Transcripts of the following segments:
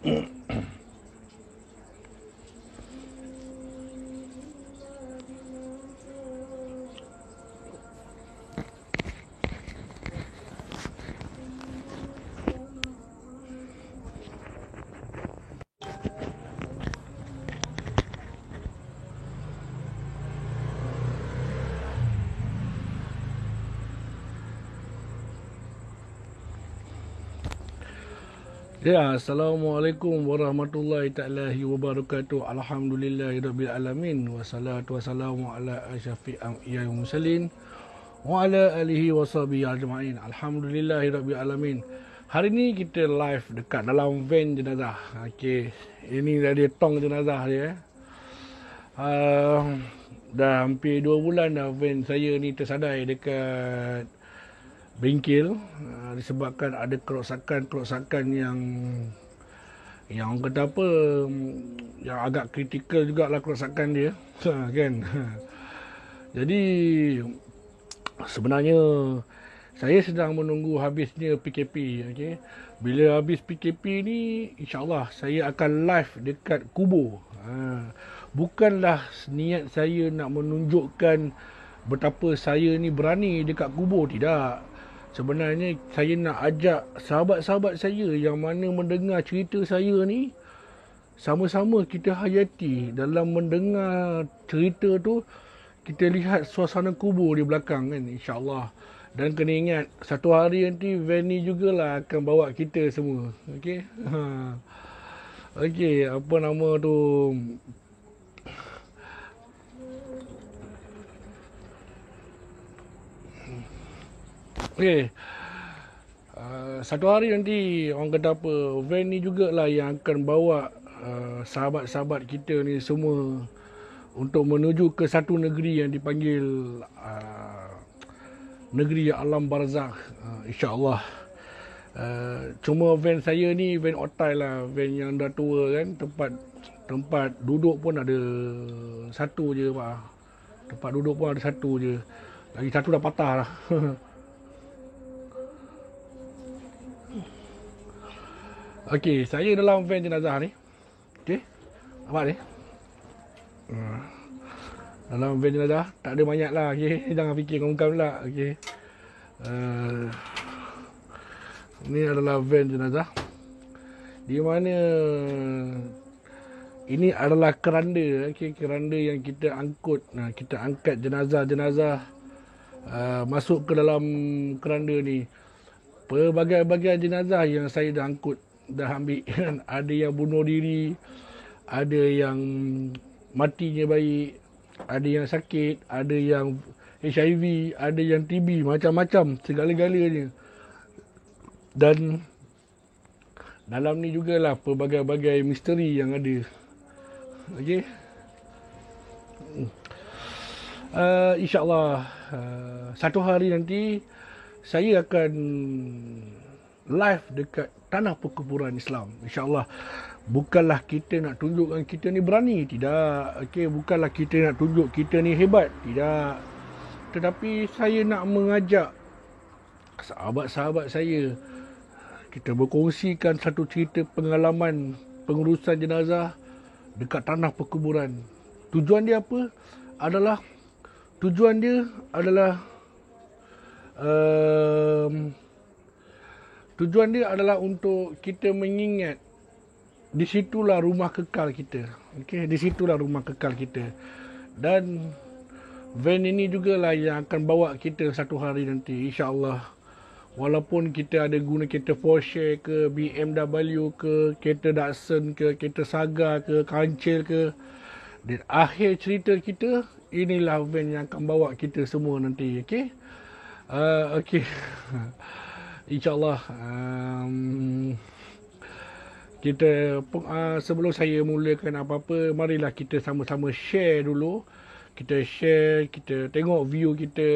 Ya, Assalamualaikum warahmatullahi ta'ala wabarakatuh. Alhamdulillahirabbil alamin. Wassalatu wassalamu ala asyafi anbiya'i wal mursalin wa ala alihi washabihi ajma'in. Alhamdulillahirabbil alamin. Hari ni kita live dekat dalam van jenazah. Okey, ini dah dia tong jenazah dia. Dah hampir 2 bulan dah van saya ni tersadai dekat bengkel, disebabkan ada kerosakan yang orang kata apa, yang agak kritikal jugalah kerosakan dia. Kan. Jadi sebenarnya saya sedang menunggu habisnya PKP. Okay? Bila habis PKP ni, insyaAllah saya akan live dekat kubur. Bukanlah niat saya nak menunjukkan betapa saya ni berani dekat kubur, tidak. Sebenarnya saya nak ajak sahabat-sahabat saya yang mana mendengar cerita saya ni, sama-sama kita hayati. Dalam mendengar cerita tu, kita lihat suasana kubur di belakang kan, insyaAllah. Dan kena ingat, satu hari nanti van ni jugalah akan bawa kita semua. Okey. Okey, apa nama tu? Okey. Satu hari nanti orang kata apa, van ni jugalah yang akan bawa sahabat-sahabat kita ni semua untuk menuju ke satu negeri yang dipanggil negeri alam barzakh, insya-Allah. Cuma van saya ni van otai lah, van yang dah tua kan, tempat duduk pun ada satu je pak. Tempat duduk pun ada satu je. Lagi satu dah patah lah. Okey, saya dalam van jenazah ni. Okey. Nampak ni? Dalam van jenazah tak ada mayat lah. Okey, jangan fikir ngongkam pula. Okey. Ini adalah van jenazah. Di mana ini adalah keranda, okey, keranda yang kita angkut. Kita angkat jenazah-jenazah masuk ke dalam keranda ni. Pelbagai-bagai jenazah yang saya dah angkut, dah ambil. Ada yang bunuh diri, ada yang matinya baik, ada yang sakit, ada yang HIV, ada yang TB, macam-macam, segala-galanya. Dan dalam ni jugalah pelbagai-bagai misteri yang ada. Okey. InsyaAllah satu hari nanti saya akan live dekat tanah perkuburan Islam, insyaAllah. Bukanlah kita nak tunjukkan kita ni berani, tidak. Okey, bukanlah kita nak tunjuk kita ni hebat, tidak. Tetapi saya nak mengajak sahabat-sahabat saya, kita berkongsikan satu cerita pengalaman pengurusan jenazah dekat tanah perkuburan. Tujuan dia apa? Tujuan dia adalah untuk kita mengingat di situlah rumah kekal kita. Okey, di situlah rumah kekal kita. Dan van ini jugalah yang akan bawa kita satu hari nanti, insya-Allah. Walaupun kita ada guna kereta Porsche ke, BMW ke, kereta Datsun ke, kereta Saga ke, Kancil ke, di akhir cerita kita, inilah van yang akan bawa kita semua nanti. Okey. Okey. InsyaAllah. Kita sebelum saya mulakan apa-apa, marilah kita sama-sama share dulu. Kita share, kita tengok view kita.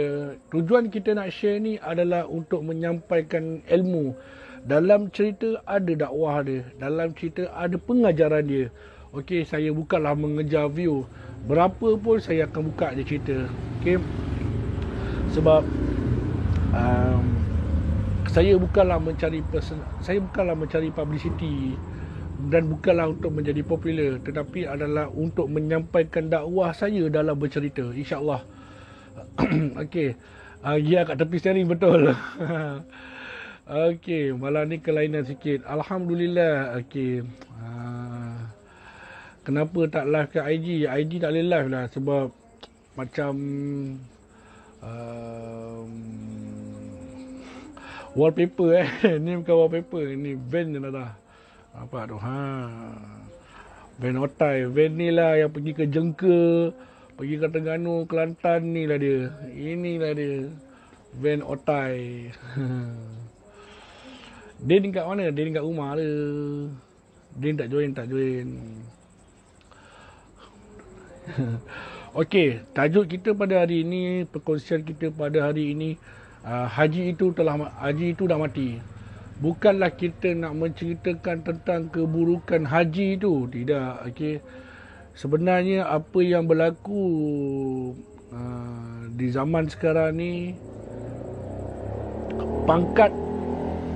Tujuan kita nak share ni adalah untuk menyampaikan ilmu. Dalam cerita ada dakwah dia, dalam cerita ada pengajaran dia. Okey, saya bukanlah mengejar view. Berapa pun saya akan buka je cerita. Okey. Sebab saya bukanlah mencari publicity. dan bukanlah untuk menjadi popular, tetapi adalah untuk menyampaikan dakwah saya dalam bercerita, insya-Allah. Okey. Ya kat tepi steering betul. Okey, malam ni kelainan sikit. Alhamdulillah. Okey. Kenapa tak live kat IG? IG tak boleh live lah sebab macam um, wallpaper ni bukan wallpaper, ni van je dah. Apa tu? Van Otai. Van ni lah yang pergi ke Jengka, pergi ke Terengganu, Kelantan ni lah dia. Inilah dia. Van Otai. Dia ni kat mana? Dia ni kat rumah dia. Dia tak join. Okey, tajuk kita pada hari ini, perkongsian kita pada hari ini, haji itu dah mati. Bukanlah kita nak menceritakan tentang keburukan haji itu, tidak. Okey. Sebenarnya apa yang berlaku di zaman sekarang ni, pangkat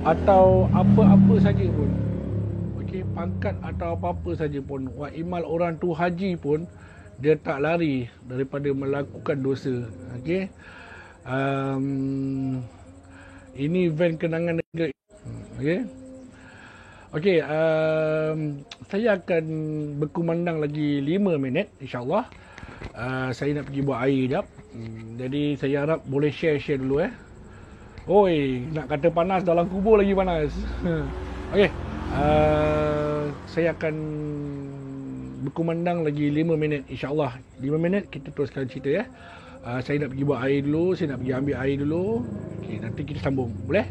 atau apa-apa saja pun, okey, pangkat atau apa-apa saja pun, imal orang tu haji pun, dia tak lari daripada melakukan dosa. Okey. Ini event kenangan negara. Okey. Okey, saya akan berkumandang lagi 5 minit, insya-Allah. Saya nak pergi buat air jap. Jadi saya harap boleh share dulu Oi, nak kata panas, dalam kubur lagi panas. Okey. Saya akan berkumandang lagi 5 minit, insya-Allah. 5 minit kita teruskan cerita saya nak pergi buat air dulu, saya nak pergi ambil air dulu. Okey, nanti kita sambung. Boleh?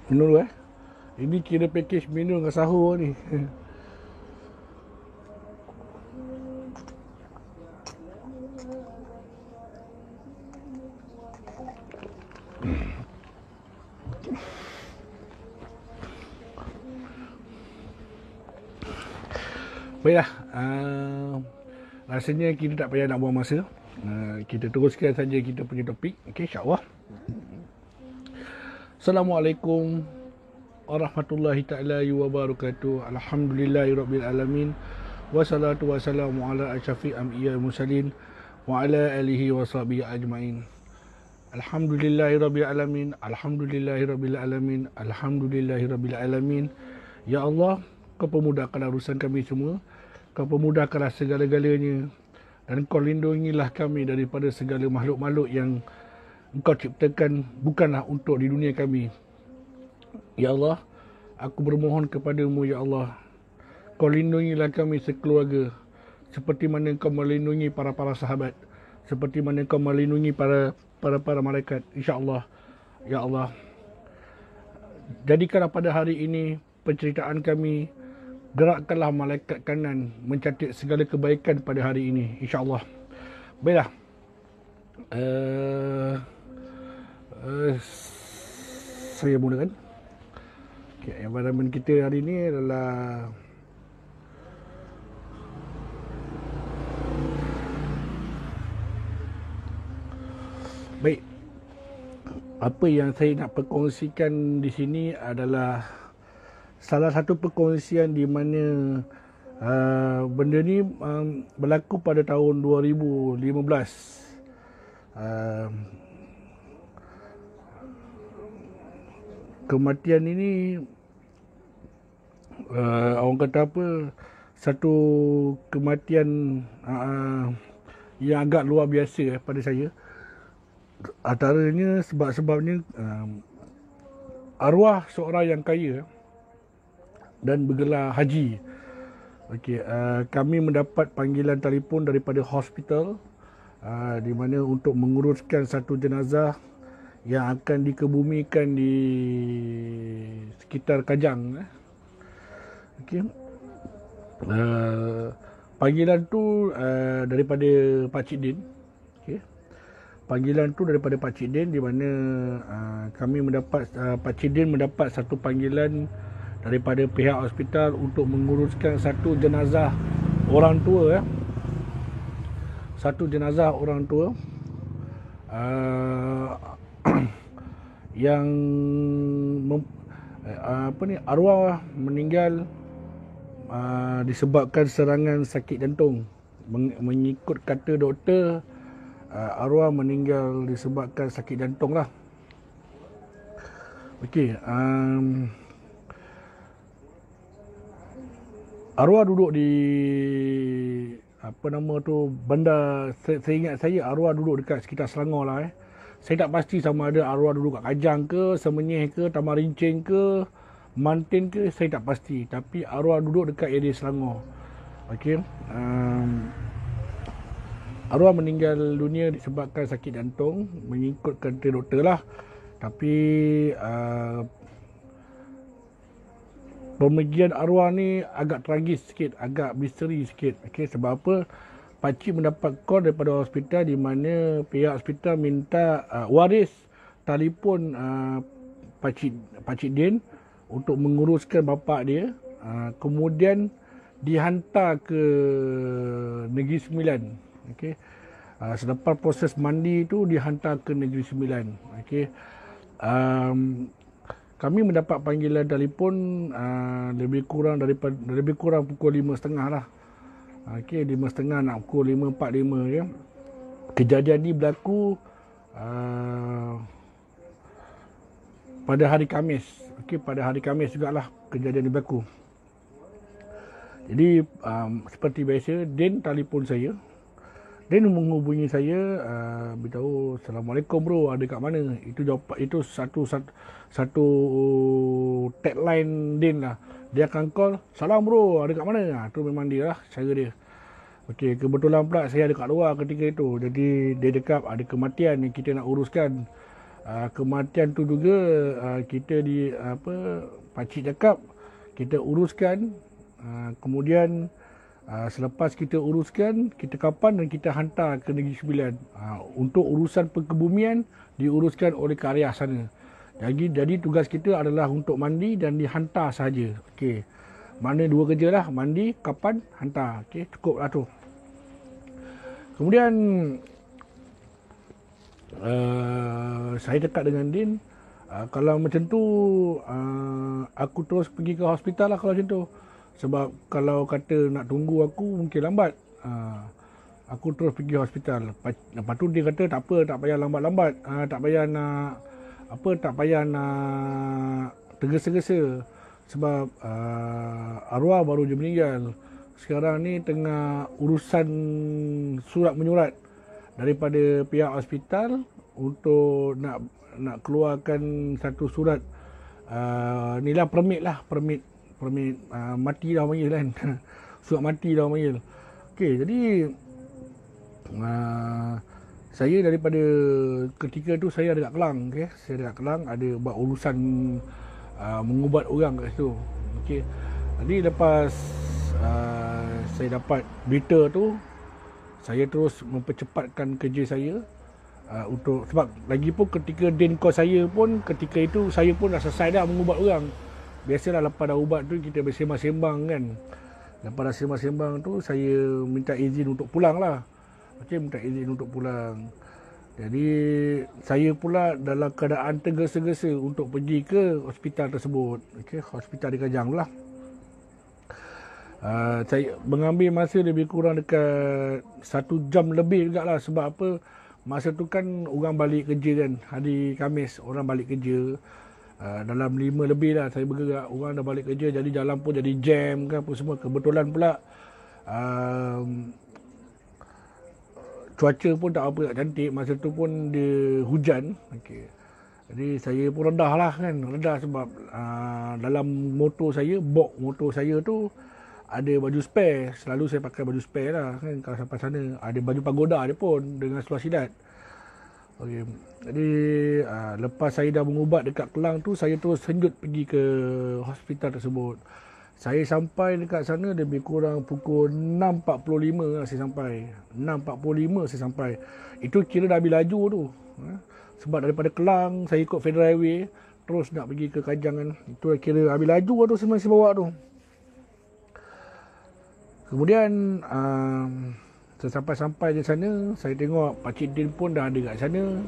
Minum dulu Ini kira package minum dengan sahur ni. Baiklah, rasanya kita tak payah nak buang masa. Kita teruskan saja kita punya topik. Okey, insya-Allah. Assalamualaikum warahmatullahi taala wabarakatuh. Alhamdulillahirabbil alamin. Wassalatu wassalamu ala asyrafil anbiya'i mursalin wa ala alihi washabihi ajmain. Alhamdulillahirabbil alamin. Alhamdulillahirabbil alamin. Alhamdulillahirabbil alamin. Ya Allah, Kau pemudahkanlah urusan kami semua. Kau pemudahkanlah segala-galanya. Dan Kau lindungilah kami daripada segala makhluk-makhluk yang Engkau ciptakan bukanlah untuk di dunia kami. Ya Allah, aku bermohon kepadamu, Ya Allah. Kau lindungilah kami sekeluarga. Seperti mana Kau melindungi para sahabat. Seperti mana Kau melindungi para malaikat. InsyaAllah. Ya Allah. Jadikanlah pada hari ini penceritaan kami. Gerakkanlah malaikat kanan mencatat segala kebaikan pada hari ini, insya-Allah. Baiklah. Saya mulakan. Okay, environment kita hari ini adalah baik. Apa yang saya nak perkongsikan di sini adalah salah satu perkongsian di mana benda ni berlaku pada tahun 2015. Kematian ini orang kata apa, satu kematian yang agak luar biasa pada saya. Antaranya sebabnya arwah seorang yang kaya dan bergelar haji. Okey, kami mendapat panggilan telefon daripada hospital di mana untuk menguruskan satu jenazah yang akan dikebumikan di sekitar Kajang. Okey. Panggilan tu daripada Pak Cik Din. Okey. Panggilan tu daripada Pak Cik Din di mana kami mendapat Pak Cik Din mendapat satu panggilan daripada pihak hospital untuk menguruskan satu jenazah orang tua. Satu jenazah orang tua yang arwah meninggal disebabkan serangan sakit jantung. Mengikut kata doktor, arwah meninggal disebabkan sakit jantung lah. Okey, arwah duduk di bandar, saya ingat saya arwah duduk dekat sekitar Selangor lah. Saya tak pasti sama ada arwah duduk kat Kajang ke, Semenyih ke, Taman Rincing ke, Mantin ke, saya tak pasti. Tapi arwah duduk dekat area Selangor. Okey. Arwah meninggal dunia disebabkan sakit jantung mengikut kata doktor lah. Tapi pemergian arwah ni agak tragis sikit, agak misteri sikit. Okey, sebab apa? Pakcik mendapat call daripada hospital di mana pihak hospital minta waris telefon Pakcik Din untuk menguruskan bapa dia. Kemudian dihantar ke Negeri Sembilan. Okey. Selepas proses mandi itu dihantar ke Negeri Sembilan. Okey. Kami mendapat panggilan telefon lebih kurang pukul 5.30 lah. Okey, 5.30 nak pukul 5.45 ya. Kejadian ni berlaku pada hari Khamis. Okey, pada hari Khamis jugalah kejadian ni berlaku. Jadi seperti biasa, Din telefon saya. Din menghubungi saya, beritahu, "Assalamualaikum bro, ada kat mana?" Itu jawapan, itu satu tagline Din lah. Dia akan call, "Salam bro, ada kat mana?" Tu memang dia lah, cara dia. Okey, kebetulan pula saya ada kat luar ketika itu. Jadi dia cakap ada kematian yang kita nak uruskan. kematian tu juga kita pakcik cakap kita uruskan, kemudian selepas kita uruskan, kita kapan dan kita hantar ke Negeri Sembilan. Untuk urusan perkebumian diuruskan oleh karya sana. Jadi tugas kita adalah untuk mandi dan dihantar saja. Okey. Mana dua kerja lah, mandi, kapan, hantar. Okey, cukup lah tu. Kemudian saya dekat dengan Din. Kalau macam tu aku terus pergi ke hospital lah kalau macam tu. Sebab kalau kata nak tunggu aku mungkin lambat. Aku terus pergi hospital. Lepas tu dia kata tak apa, tak payah lambat-lambat. Tak payah nak tergesa-gesa. Sebab arwah baru je meninggal. Sekarang ni tengah urusan surat menyurat daripada pihak hospital untuk nak keluarkan satu surat permit mati dah panggil kan. Surat mati dah panggil. Okey, jadi saya daripada ketika tu saya ada kat Kelang, okey. Saya ada kat Kelang, ada buat urusan mengubat orang kat situ. Okey. Jadi lepas saya dapat berita tu, saya terus mempercepatkan kerja saya untuk, sebab lagi pun ketika Din call saya pun, ketika itu saya pun dah selesai dah mengubat orang. Biasalah lepas dah ubat tu kita bersembang-sembang kan. Lepas dah sembang-sembang tu saya minta izin untuk pulang lah. Okey, minta izin untuk pulang. Jadi saya pula dalam keadaan tergesa-gesa untuk pergi ke hospital tersebut. Okey, hospital di Kajang lah. Saya mengambil masa lebih kurang dekat 1 jam lebih juga lah. Sebab apa? Masa tu kan orang balik kerja kan. Hari Khamis orang balik kerja. Dalam 5 lebih lah saya bergerak. Orang dah balik kerja, jadi jalan pun jadi jam kan apa semua. Kebetulan pula cuaca pun tak apa tak cantik. Masa tu pun dia hujan. Okay. Jadi saya pun redah lah kan. Redah sebab dalam motor saya, box motor saya tu ada baju spare. Selalu saya pakai baju spare lah kan kalau sampai sana. Ada baju pagoda dia pun dengan seluar sidat. Okay. Jadi lepas saya dah mengubat dekat Kelang tu, saya terus senjut pergi ke hospital tersebut. Saya sampai dekat sana lebih kurang pukul 6.45 lah saya sampai. 6.45 saya sampai. Itu kira dah habis laju tu. Sebab daripada Kelang saya ikut Federal Highway terus nak pergi ke Kajang kan. Itu kira habis laju lah tu semua saya bawa tu. Kemudian sampai di sana, saya tengok Pakcik Din pun dah ada kat sana.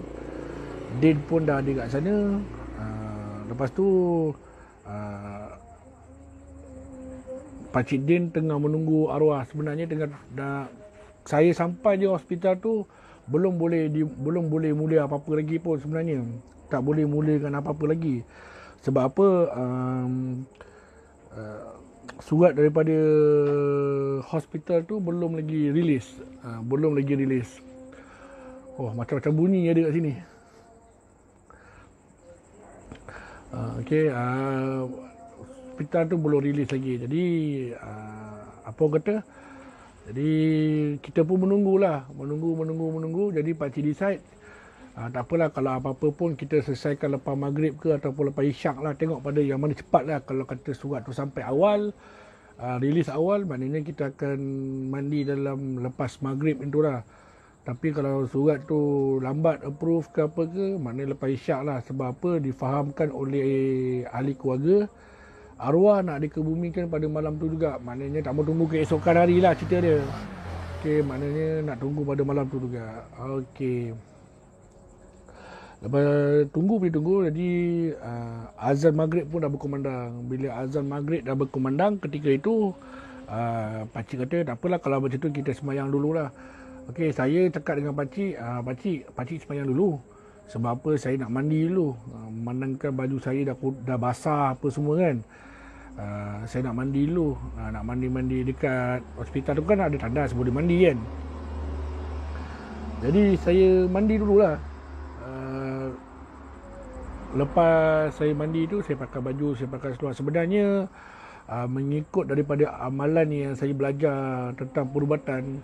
Din pun dah ada kat sana. Lepas tu Pakcik Din tengah menunggu arwah. Sebenarnya saya sampai je hospital tu belum boleh mula apa-apa lagi pun sebenarnya. Tak boleh mulakan apa-apa lagi. Sebab apa? Surat daripada hospital tu belum lagi rilis. Oh, macam-macam bunyi ada kat sini. Okey, hospital tu belum rilis lagi. Jadi apa orang kata? Jadi kita pun menunggulah, menunggu. Jadi pakcik decide tak apalah, kalau apa-apa pun kita selesaikan lepas maghrib ke ataupun lepas isyak lah. Tengok pada yang mana cepat lah. Kalau kata surat tu sampai awal, rilis awal, maknanya kita akan mandi dalam lepas maghrib itu lah. Tapi kalau surat tu lambat approve ke apa ke, maknanya lepas isyak lah. Sebab apa? Difahamkan oleh ahli keluarga, arwah nak dikebumikan pada malam tu juga. Maknanya tak mau tunggu keesokan hari lah cerita dia. Okey, maknanya nak tunggu pada malam tu juga. Okey. Lepas tunggu, jadi azan maghrib pun dah berkumandang. Bila azan maghrib dah berkumandang, ketika itu pakcik kata tak apalah kalau macam tu kita sembahyang dululah. Okey, saya cakap dengan pakcik, pakcik sembahyang dulu. Sebab apa? Saya nak mandi dulu. Memandangkan baju saya dah basah apa semua kan. Saya nak mandi dulu. Nak mandi dekat hospital tu kan ada tandas boleh mandi kan. Jadi saya mandi dululah. Lepas saya mandi tu, saya pakai baju, saya pakai seluar. Sebenarnya mengikut daripada amalan yang saya belajar tentang perubatan,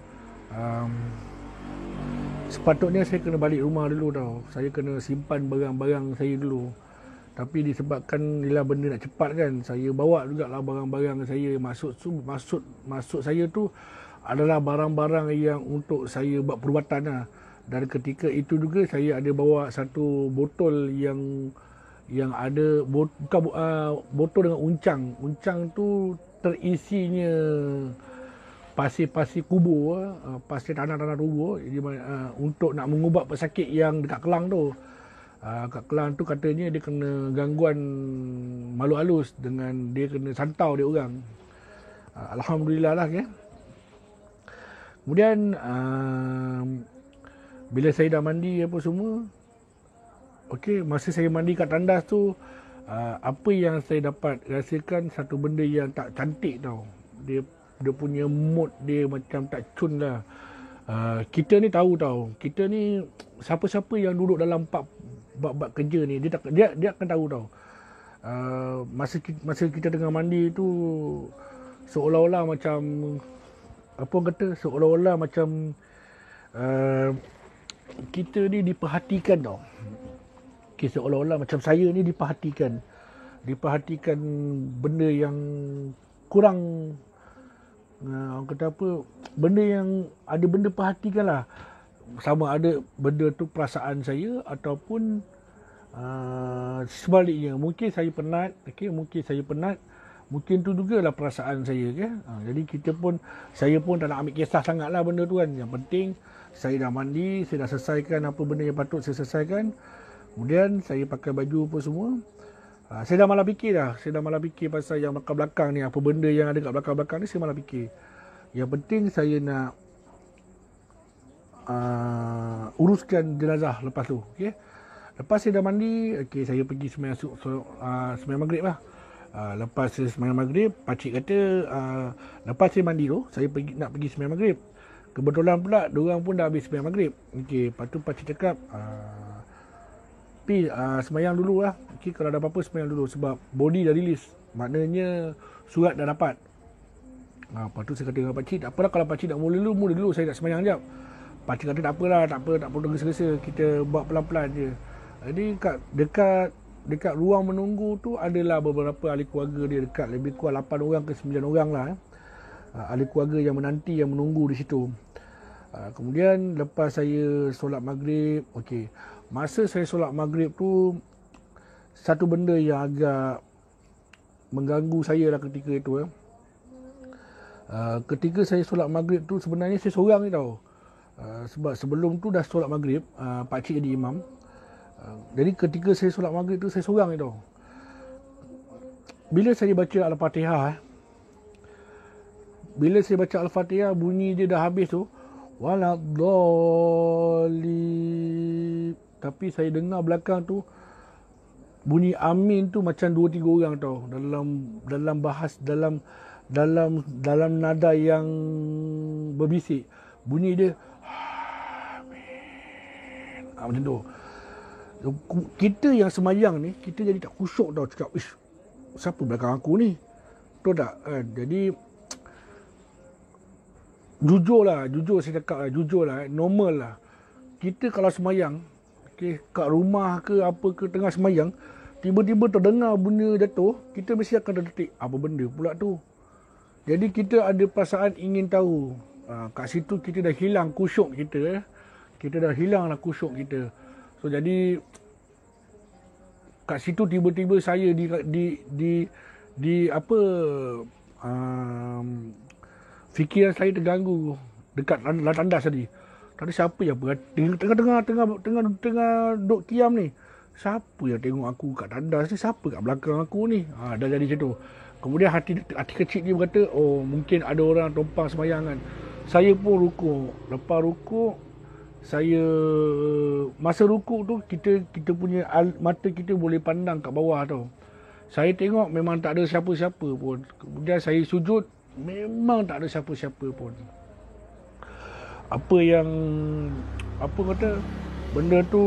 Sepatutnya saya kena balik rumah dulu tau. Saya kena simpan barang-barang saya dulu. Tapi disebabkan ialah benda nak cepat kan, saya bawa jugalah barang-barang saya. Maksud saya tu adalah barang-barang yang untuk saya buat perubatan lah. Dan ketika itu juga saya ada bawa satu botol yang ada botol dengan uncang. Uncang tu terisinya pasir-pasir kubur, pasir tanah-tanah kubur, untuk nak mengubat pesakit yang dekat Kelang tu. Kat Kelang tu katanya dia kena gangguan makhluk halus dengan dia kena santau dia orang. Alhamdulillah lah ya. Kemudian bila saya dah mandi apa semua, okey, masa saya mandi kat tandas tu, apa yang saya dapat rasakan satu benda yang tak cantik tau. Dia punya mood dia macam tak cun lah. Kita ni tahu tau, kita ni siapa-siapa yang duduk dalam bab kerja ni, dia akan tahu tau. Masa kita tengah mandi tu seolah-olah macam apa orang kata, seolah-olah macam kita ni diperhatikan tau. Okay, seolah-olah macam saya ni diperhatikan benda yang kurang, orang kata apa, benda yang ada benda perhatikan lah. Sama ada benda tu perasaan saya ataupun sebaliknya. Mungkin saya penat, mungkin tu jugalah perasaan saya kan. Jadi saya pun tak nak ambil kisah sangat lah benda tu kan. Yang penting saya dah mandi, saya dah selesaikan apa benda yang patut saya selesaikan. Kemudian saya pakai baju apa semua. Saya dah malah fikir pasal yang belakang-belakang ni, apa benda yang ada kat belakang-belakang ni saya malah fikir. Yang penting saya nak uruskan jenazah lepas tu. Okay? Lepas saya dah mandi, okay, saya pergi sembahyang maghrib lah. Lepas saya sembahyang maghrib, pakcik kata lepas saya mandi tu, saya nak pergi sembahyang maghrib. Kebetulan pula diorang pun dah habis sembahyang maghrib. Okay, lepas tu pakcik cakap sembahyang dulu lah. Okay, kalau ada apa-apa sembahyang dulu sebab body dah release. Maknanya surat dah dapat. Lepas tu saya kata dengan pakcik, tak apalah kalau pakcik nak mula dulu, saya nak sembahyang sekejap. Pakcik kata tak apalah, tak perlu tergesa-gesa, kita buat pelan-pelan je. Jadi dekat ruang menunggu tu adalah beberapa ahli keluarga dia, dekat lebih kurang 8 orang ke 9 orang lah. Ahli keluarga yang menanti, yang menunggu di situ. Kemudian lepas saya solat maghrib, okey. Masa saya solat maghrib tu, satu benda yang agak mengganggu saya lah ketika itu. Ketika saya solat maghrib tu sebenarnya saya seorang ni tau. Sebab sebelum tu dah solat maghrib, pakcik jadi imam. Jadi ketika saya solat maghrib tu saya seorang ni tau. Bila saya baca Al-Fatihah, bunyi dia dah habis tu, waladhdallin. Tapi saya dengar belakang tu bunyi amin tu macam 2-3 orang tau, dalam nada yang berbisik. Bunyi dia amin. Macam tu. Kita yang semayang ni, kita jadi tak khusyuk tau. Cakap, siapa belakang aku ni? Betul tak? Jadi jujur saya cakap lah, normal lah. Kita kalau semayang, okay, kat rumah ke apa ke tengah semayang, tiba-tiba terdengar benda jatuh, kita mesti akan terdetik, apa benda pula tu. Jadi kita ada perasaan ingin tahu. Kat situ kita dah hilang khusyuk kita. Kita dah hilang lah khusyuk kita. So jadi kat situ tiba-tiba saya di apa, fikiran saya terganggu dekat tandas tadi. Tadi siapa yang tengah duk kiam ni? Siapa yang tengok aku kat tandas ni? Siapa kat belakang aku ni? Dah jadi macam tu. Kemudian hati kecil dia berkata, oh mungkin ada orang tumpang semayangan. Saya pun rukuk. Lepas rukuk, masa rukuk tu kita punya mata kita boleh pandang kat bawah tau. Saya tengok memang tak ada siapa-siapa pun. Kemudian saya sujud, memang tak ada siapa-siapa pun. Apa kata, benda tu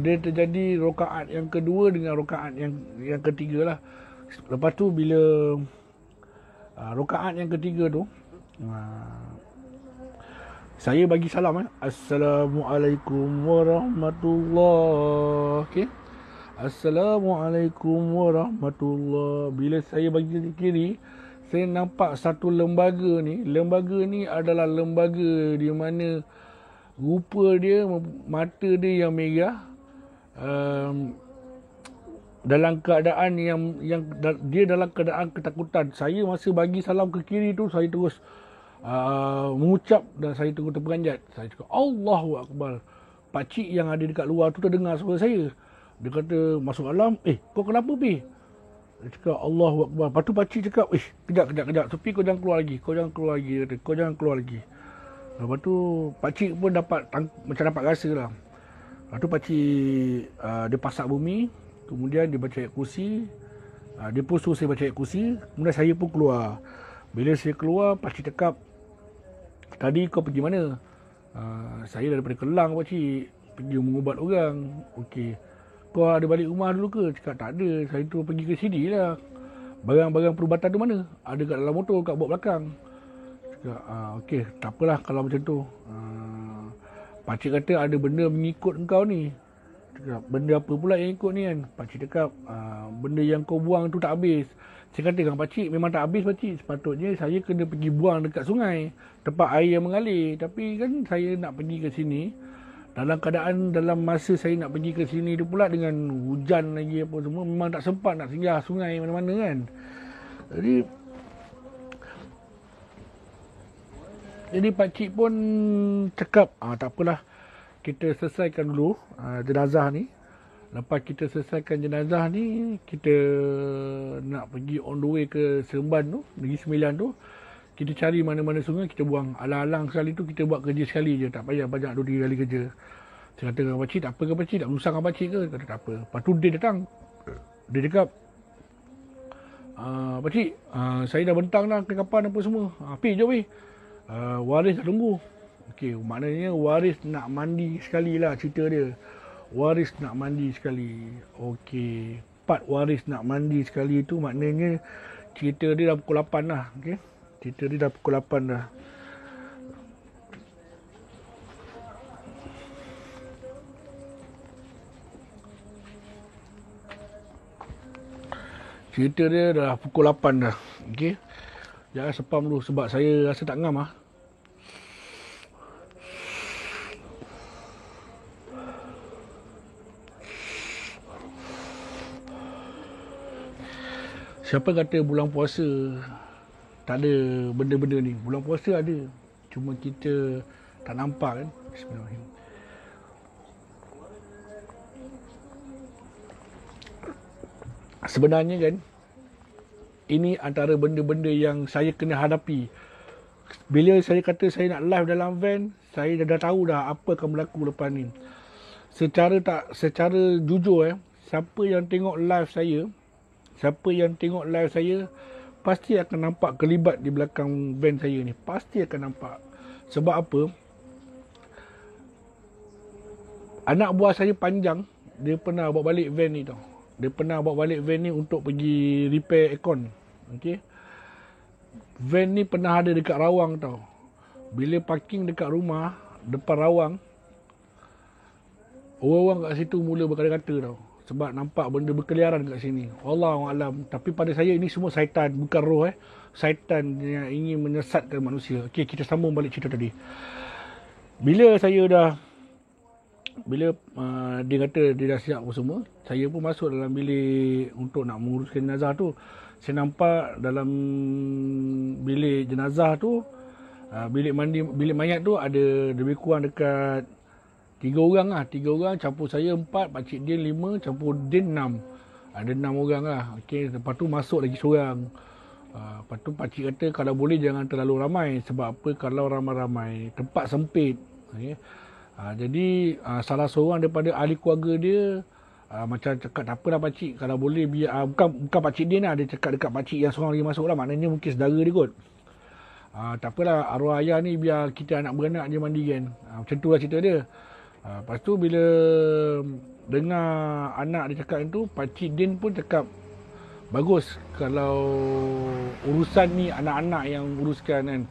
dia terjadi rakaat yang kedua dengan rakaat yang ketiga lah. Lepas tu bila rakaat yang ketiga tu, Saya bagi salam. Assalamualaikum warahmatullahi. Okay. Assalamualaikum warahmatullahi. Bila saya bagi ke kiri, saya nampak satu lembaga ni. Lembaga ni adalah lembaga di mana rupa dia, mata dia yang merah. Dalam keadaan yang dia dalam keadaan ketakutan. Saya masa bagi salam ke kiri tu, saya terus mengucap dan saya terus terperanjat. Saya cakap Allahu Akbar. Pakcik yang ada dekat luar tu terdengar suara saya. Dia kata masuk alam, kau kenapa Pi? Dia cakap Allahu Akbar. Lepas tu pakcik cakap, kejap. Tapi kau jangan keluar lagi. Kau jangan keluar lagi. Lepas tu pakcik pun macam dapat rasa lah. Lepas tu pakcik dia pasak bumi. Kemudian dia baca ayat kursi. Dia pun suruh saya baca ayat kursi. Kemudian saya pun keluar. Bila saya keluar, pakcik cakap, tadi kau pergi mana? Saya daripada Kelang pakcik. Pergi mengubat orang. Okey. Kau ada balik rumah dulu ke? Cakap tak ada. Saya tu pergi ke sini lah. Barang-barang perubatan tu mana? Ada kat dalam motor, kat bawah belakang. Cakap, okey. Tak apalah kalau macam tu. Pakcik kata ada benda mengikut engkau ni. Cakap, benda apa pula yang ikut ni kan? Pakcik cakap, benda yang kau buang tu tak habis. Saya kata dengan pakcik, memang tak habis pakcik. Sepatutnya saya kena pergi buang dekat sungai. Tempat air yang mengalir. Tapi kan saya nak pergi ke sini. Dalam masa saya nak pergi ke sini tu pula dengan hujan lagi apa semua. Memang tak sempat nak singgah sungai mana-mana kan. Jadi pakcik pun cakap, tak apalah. Kita selesaikan dulu jenazah ni. Lepas kita selesaikan jenazah ni, kita nak pergi on the way ke Seremban tu, Negeri Sembilan tu. Kita cari mana-mana sungai, kita buang. Alang-alang sekali tu, kita buat kerja sekali je. Tak payah banyak 2-3 kali kerja. Saya kata dengan pakcik, tak apa ke pakcik? Tak berusaha dengan pakcik ke? Kata tak apa. Lepas tu dia datang. Dia cakap, pakcik, saya dah bentang dah kekapan apa semua. Pi, jom Pi. Waris dah tunggu. Okey, maknanya waris nak mandi sekali lah cerita dia. Waris nak mandi sekali. Okey, part waris nak mandi sekali tu maknanya cerita dia dah pukul 8 lah. Okey, cerita dia dah pukul 8 dah. Cerita dia dah pukul 8 dah. Okey, jangan sepam dulu sebab saya rasa tak ngam lah. Siapa kata bulan puasa tak ada benda-benda ni? Bulan puasa ada. Cuma kita tak nampak kan. Bismillahirrahmanirrahim. Sebenarnya kan, ini antara benda-benda yang saya kena hadapi. Bila saya kata saya nak live dalam van, saya dah tahu dah apa akan berlaku lepas ni. Secara jujur siapa yang tengok live saya pasti akan nampak kelibat di belakang van saya ni. Pasti akan nampak. Sebab apa? Anak buah saya panjang, dia pernah bawa balik van ni tau. Dia pernah bawa balik van ni untuk pergi repair aircon. Okey. Van ni pernah ada dekat Rawang tau. Bila parking dekat rumah, depan Rawang, orang-orang kat situ mula berkata-kata tau. Sebab nampak benda berkeliaran kat sini. Wallahualam. Tapi pada saya ini semua syaitan. Bukan roh Syaitan yang ingin menyesatkan manusia. Okey, kita sambung balik cerita tadi. Bila dia kata dia dah siap apa semua, saya pun masuk dalam bilik untuk nak menguruskan jenazah tu. Saya nampak dalam bilik jenazah tu, bilik mayat tu ada lebih kurang dekat 3 orang lah. 3 orang campur saya 4, pakcik Din 5, campur Din 6. Ada 6 orang lah. Okay. Lepas tu masuk lagi seorang. Lepas tu pakcik kata kalau boleh jangan terlalu ramai. Sebab apa? Kalau ramai-ramai tempat sempit. Okay. Jadi salah seorang daripada ahli keluarga dia macam cakap tak apalah pakcik. Kalau boleh biar bukan pakcik Din lah. Dia cakap dekat pakcik yang seorang lagi masuk lah. Maknanya mungkin saudara dia kot. Tak apalah arwah ayah ni biar kita anak beranak je mandi kan. Macam tu lah cerita dia. Lepas tu bila dengar anak dia cakap tu, pakcik Din pun cakap bagus kalau urusan ni anak-anak yang uruskan kan.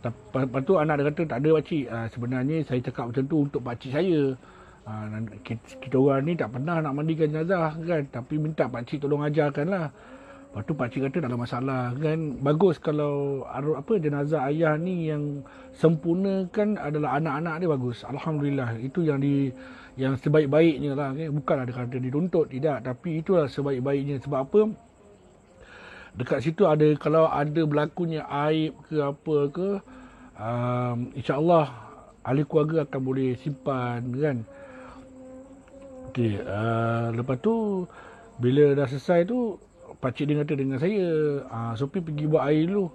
Lepas tu anak dia kata, tak ada pakcik. Sebenarnya saya cakap macam tu untuk pakcik saya. Kita orang ni tak pernah nak mandikan jenazah kan. Tapi minta pakcik tolong ajarkan lah. Lepas tu pakcik kata tak ada masalah kan. Bagus kalau jenazah ayah ni yang sempurna kan adalah anak-anak dia, bagus. Alhamdulillah. Itu yang sebaik-baiknya lah kan. Bukanlah dia kata dituntut, tidak. Tapi itulah sebaik-baiknya. Sebab apa? Dekat situ ada, kalau ada berlakunya aib ke apa ke, insya-Allah ahli keluarga akan boleh simpan kan. Okey, lepas tu bila dah selesai tu, pakcik dia kata dengan saya, Sophie pergi buat air dulu.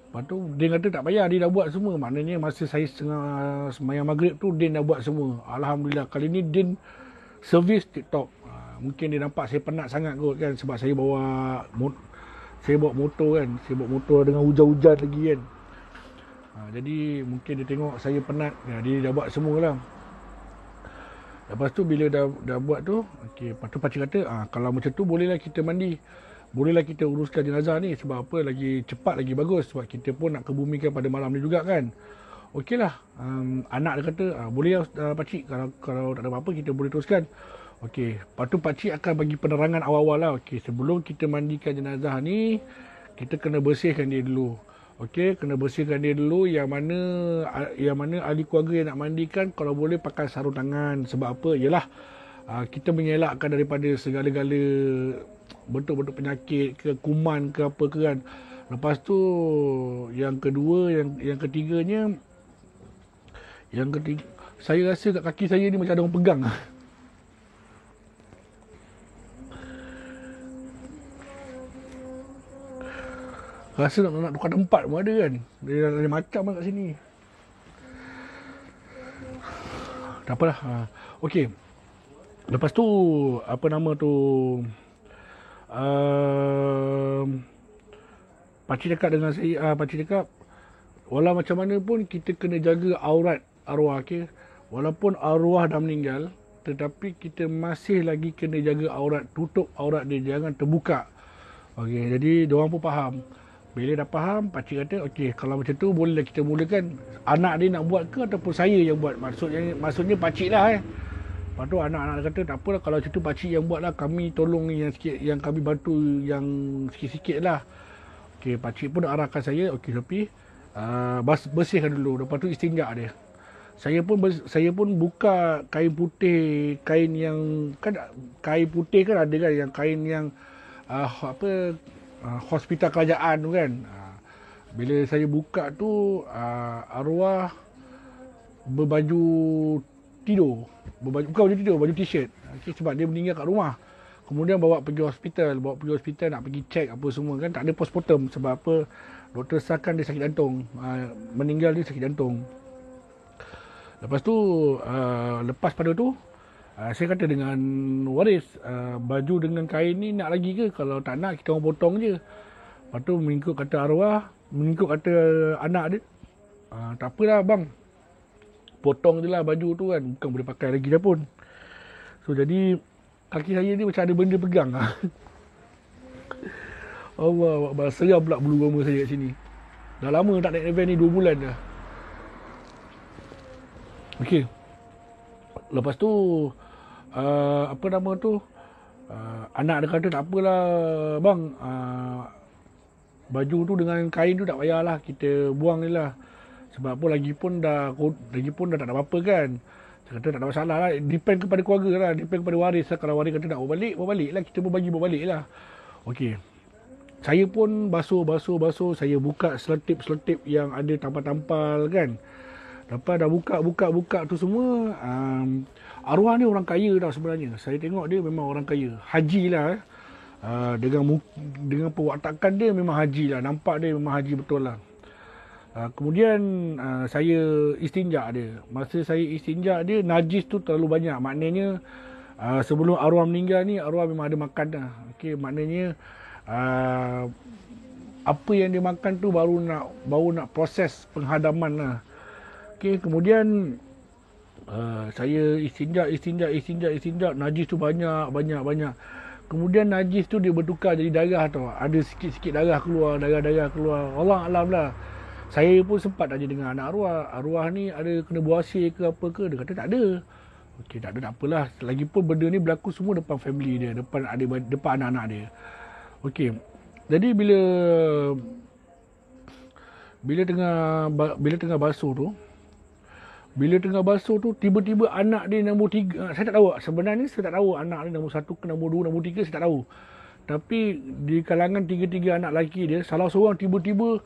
Lepas tu dia kata tak payah, dia dah buat semua. Maknanya masa saya setengah sembahyang maghrib tu, Din dah buat semua. Alhamdulillah, kali ni Din servis TikTok. Mungkin dia nampak saya penat sangat kot kan, sebab saya bawa motor kan. Saya bawa motor dengan hujan-hujan lagi kan. Jadi mungkin dia tengok saya penat, dia dah buat semua lah. Lepas tu bila dah buat tu, okey, lepas tu pakcik kata, kalau macam tu bolehlah kita mandi. Bolehlah kita uruskan jenazah ni. Sebab apa, lagi cepat lagi bagus. Sebab kita pun nak kebumikan pada malam ni juga kan. Okeylah, anak dia kata, boleh lah pakcik, kalau tak ada apa-apa kita boleh teruskan. Okey, lepas tu pakcik akan bagi penerangan awal-awal lah. Okey, sebelum kita mandikan jenazah ni, kita kena bersihkan dia dulu. Okey, kena bersihkan dia dulu. Yang mana ahli keluarga yang nak mandikan, kalau boleh pakai sarung tangan. Sebab apa? Yalah, kita mengelakkan daripada segala-gala bentuk-bentuk penyakit ke, kuman ke apa ke kan. Lepas tu yang kedua, yang ketiganya, saya rasa kat kaki saya ni macam ada orang pegang. Rasa nak tukar tempat pun ada kan. Dia ada macam lah kat sini. Tak apalah. Okey. Lepas tu, pakcik cakap dengan saya, pakcik cakap, walau macam mana pun kita kena jaga aurat arwah. Okay? Walaupun arwah dah meninggal, tetapi kita masih lagi kena jaga aurat. Tutup aurat dia, jangan terbuka. Okey, jadi diorang pun faham. Bila dah faham, pakcik kata, okey, kalau macam tu bolehlah kita mulakan. Anak dia nak buat ke ataupun saya yang buat? Maksudnya pakcik lah Lepas tu anak-anak dia kata, tak apalah, kalau macam tu pakcik yang buat lah. Kami tolong yang sikit, yang kami bantu yang sikit-sikit lah. Okey, pakcik pun arahkan saya, okey Sophie, bersihkan dulu. Lepas tu istinja dia. Saya pun buka kain putih, kain putih kan ada kan, yang kain yang hospital kerajaan tu kan. Bila saya buka tu, arwah berbaju tidur. Bukan baju tidur, baju t-shirt. Okay, sebab dia meninggal kat rumah. Kemudian bawa pergi hospital nak pergi check apa semua kan. Tak ada postmortem sebab apa, doktor sahkan dia sakit jantung. Meninggal dia sakit jantung. Lepas tu, lepas pada tu, saya kata dengan waris, baju dengan kain ni nak lagi ke? Kalau tak nak, kita orang potong je. Lepas tu mengikut kata arwah, mengikut kata anak dia, tak apalah bang, potong je lah baju tu kan, bukan boleh pakai lagi dah pun. So jadi kaki saya ni macam ada benda pegang. Allah, seram pula bulu roma saya kat sini. Dah lama tak naik event ni, 2 bulan dah. Okey. Lepas tu anak dia kata tak apalah bang, baju tu dengan kain tu tak payahlah, kita buang je lah. Sebab apa, lagipun dah tak ada apa-apa kan. Saya kata tak ada masalah lah, depend kepada keluarga lah, depend kepada waris lah. Kalau waris kata nak bawa balik lah, kita pun bagi bawa balik lah. Okey, saya pun basuh, saya buka seletip yang ada tampal-tampal kan. Lepas dah buka tu semua, arwah ni orang kaya tau sebenarnya. Saya tengok dia memang orang kaya. Haji lah. Dengan perwatakan dia memang haji lah. Nampak dia memang haji betul lah. Kemudian saya istinja dia. Masa saya istinja dia, najis tu terlalu banyak. Maknanya sebelum arwah meninggal ni, arwah memang ada makan dah. Okay, maknanya apa yang dia makan tu baru nak proses penghadaman lah. Okay, kemudian saya istinja, najis tu banyak. Kemudian najis tu dia bertukar jadi darah tau. Ada sikit-sikit darah keluar. Allah alam lah. Saya pun sempat tanya dengan anak arwah. Arwah ni ada kena buasir ke apa ke? Dia kata tak ada. Okey, tak ada tak apalah. Lagipun benda ni berlaku semua depan family dia, depan adik, depan anak-anak dia. Okey. Jadi bila tengah basuh tu, tiba-tiba anak dia nombor 3. Saya tak tahu. Sebenarnya saya tak tahu anak dia nombor 1 ke nombor 2, nombor 3 saya tak tahu. Tapi di kalangan 3 anak lelaki dia, salah seorang tiba-tiba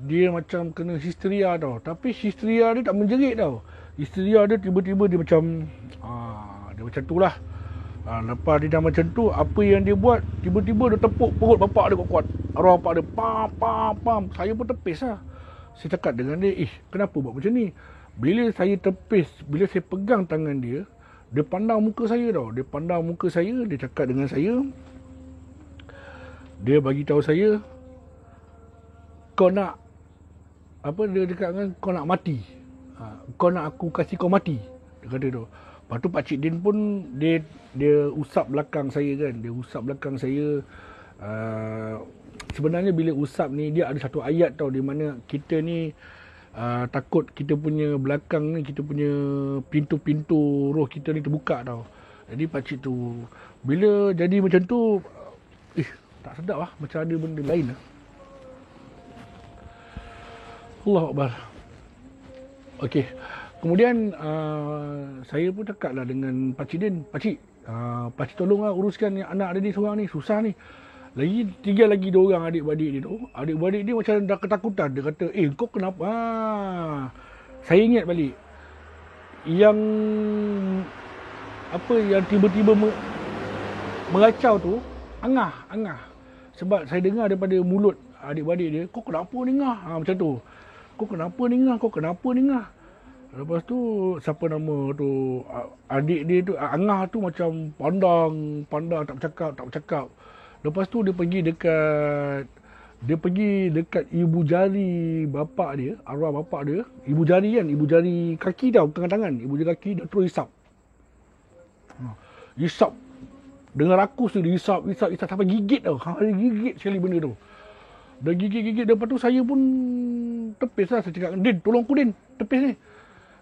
dia macam kena histeria tau. Tapi histeria dia tak menjerit tau. Histeria dia tiba-tiba dia macam dia macam tu lah. Lepas dia dah macam tu, apa yang dia buat, tiba-tiba dia tepuk perut bapak dia kuat-kuat. Arwah bapak dia pam. Saya pun tepis lah. Saya cakap dengan dia, kenapa buat macam ni? Bila saya tepis, bila saya pegang tangan dia pandang muka saya tau. Dia pandang muka saya, dia cakap dengan saya, dia bagi tahu saya, kau nak apa, dia dekat dengan kau nak mati. Kau nak aku kasih kau mati. Dia kata tu. Lepas tu Pakcik Din pun dia usap belakang saya kan. Dia usap belakang saya. Sebenarnya bila usap ni dia ada satu ayat tau, di mana kita ni takut kita punya belakang ni, kita punya pintu-pintu roh kita ni terbuka tau. Jadi pakcik tu bila jadi macam tu, tak sedap lah, macam ada benda lain lah. Allah Akbar. Okey. Kemudian saya pun cakap lah dengan Pakcik Din, Pakcik tolonglah uruskan yang anak dia ni seorang ni, susah ni. Lagi 3 lagi 2 orang adik-beradik dia tu. Adik-beradik dia macam dah ketakutan. Dia kata, kau kenapa? Saya ingat balik. Yang tiba-tiba mengacau tu, Angah. Sebab saya dengar daripada mulut adik-beradik dia, kau kenapa ni Angah? Macam tu. Kau kenapa ni Angah? Lepas tu, siapa nama tu, adik dia tu, Angah tu macam pandang, tak bercakap. Lepas tu dia pergi dekat ibu jari bapak dia, arwah bapak dia, ibu jari kaki tau, bukan tangan, ibu jari kaki, dia terus hisap. Dengan rakus tu dia hisap sampai gigit tau. Dia gigit sekali benda tu. Dah gigit, lepas tu saya pun tepis lah. Saya cakap, Din, tolong aku Din, tepis ni.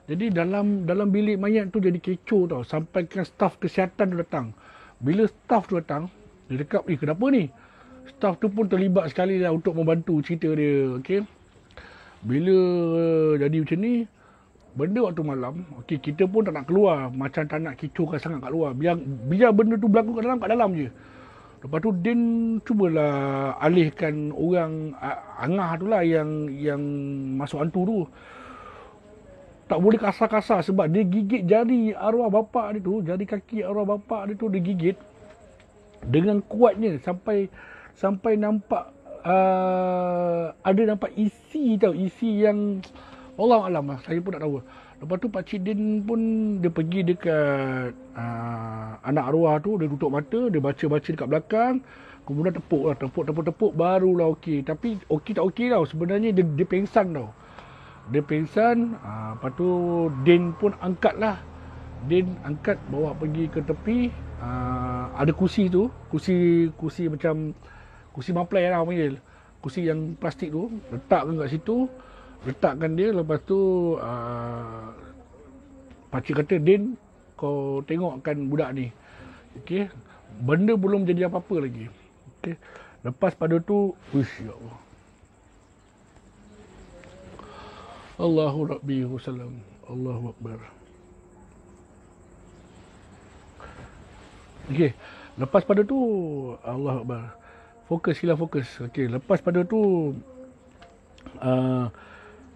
Jadi dalam bilik mayat tu jadi kecoh tau, sampai kan staf kesihatan tu datang. Bila staf tu datang, dia cakap, kenapa ni? Staf tu pun terlibat sekali lah untuk membantu cerita dia. Okay? Bila jadi macam ni, benda waktu malam, kita pun tak nak keluar. Macam tak nak kecohkan sangat kat luar. Biar benda tu berlaku kat dalam je. Lepas tu Din cubalah alihkan orang Angah tu lah yang masuk hantu tu. Tak boleh kasar-kasar sebab dia gigit jari arwah bapak dia tu, jari kaki arwah bapak dia tu dia gigit dengan kuatnya sampai nampak ada nampak isi yang Allah alam lah, saya pun tak tahu. Lepas tu Pakcik Din pun dia pergi dekat anak arwah tu, dia tutup mata, dia baca-baca dekat belakang, kemudian tepuk barulah okey. Tapi okey tak okey tau, sebenarnya dia pengsan tau. Dia pengsan, lepas tu Din pun angkat bawa pergi ke tepi. Ada kursi tu, kursi macam kursi maplai lah orang panggil, kursi yang plastik tu, letakkan kat situ, letakkan dia. Lepas tu pakcik kata, Din, kau tengokkan budak ni, okey, benda belum jadi apa-apa lagi. Okey, lepas pada tu, ya Allah, Allahu Rabbi Wasallam, Allahu Akbar. Okey, lepas pada tu, Allah Akbar, fokus. Okey, lepas pada tu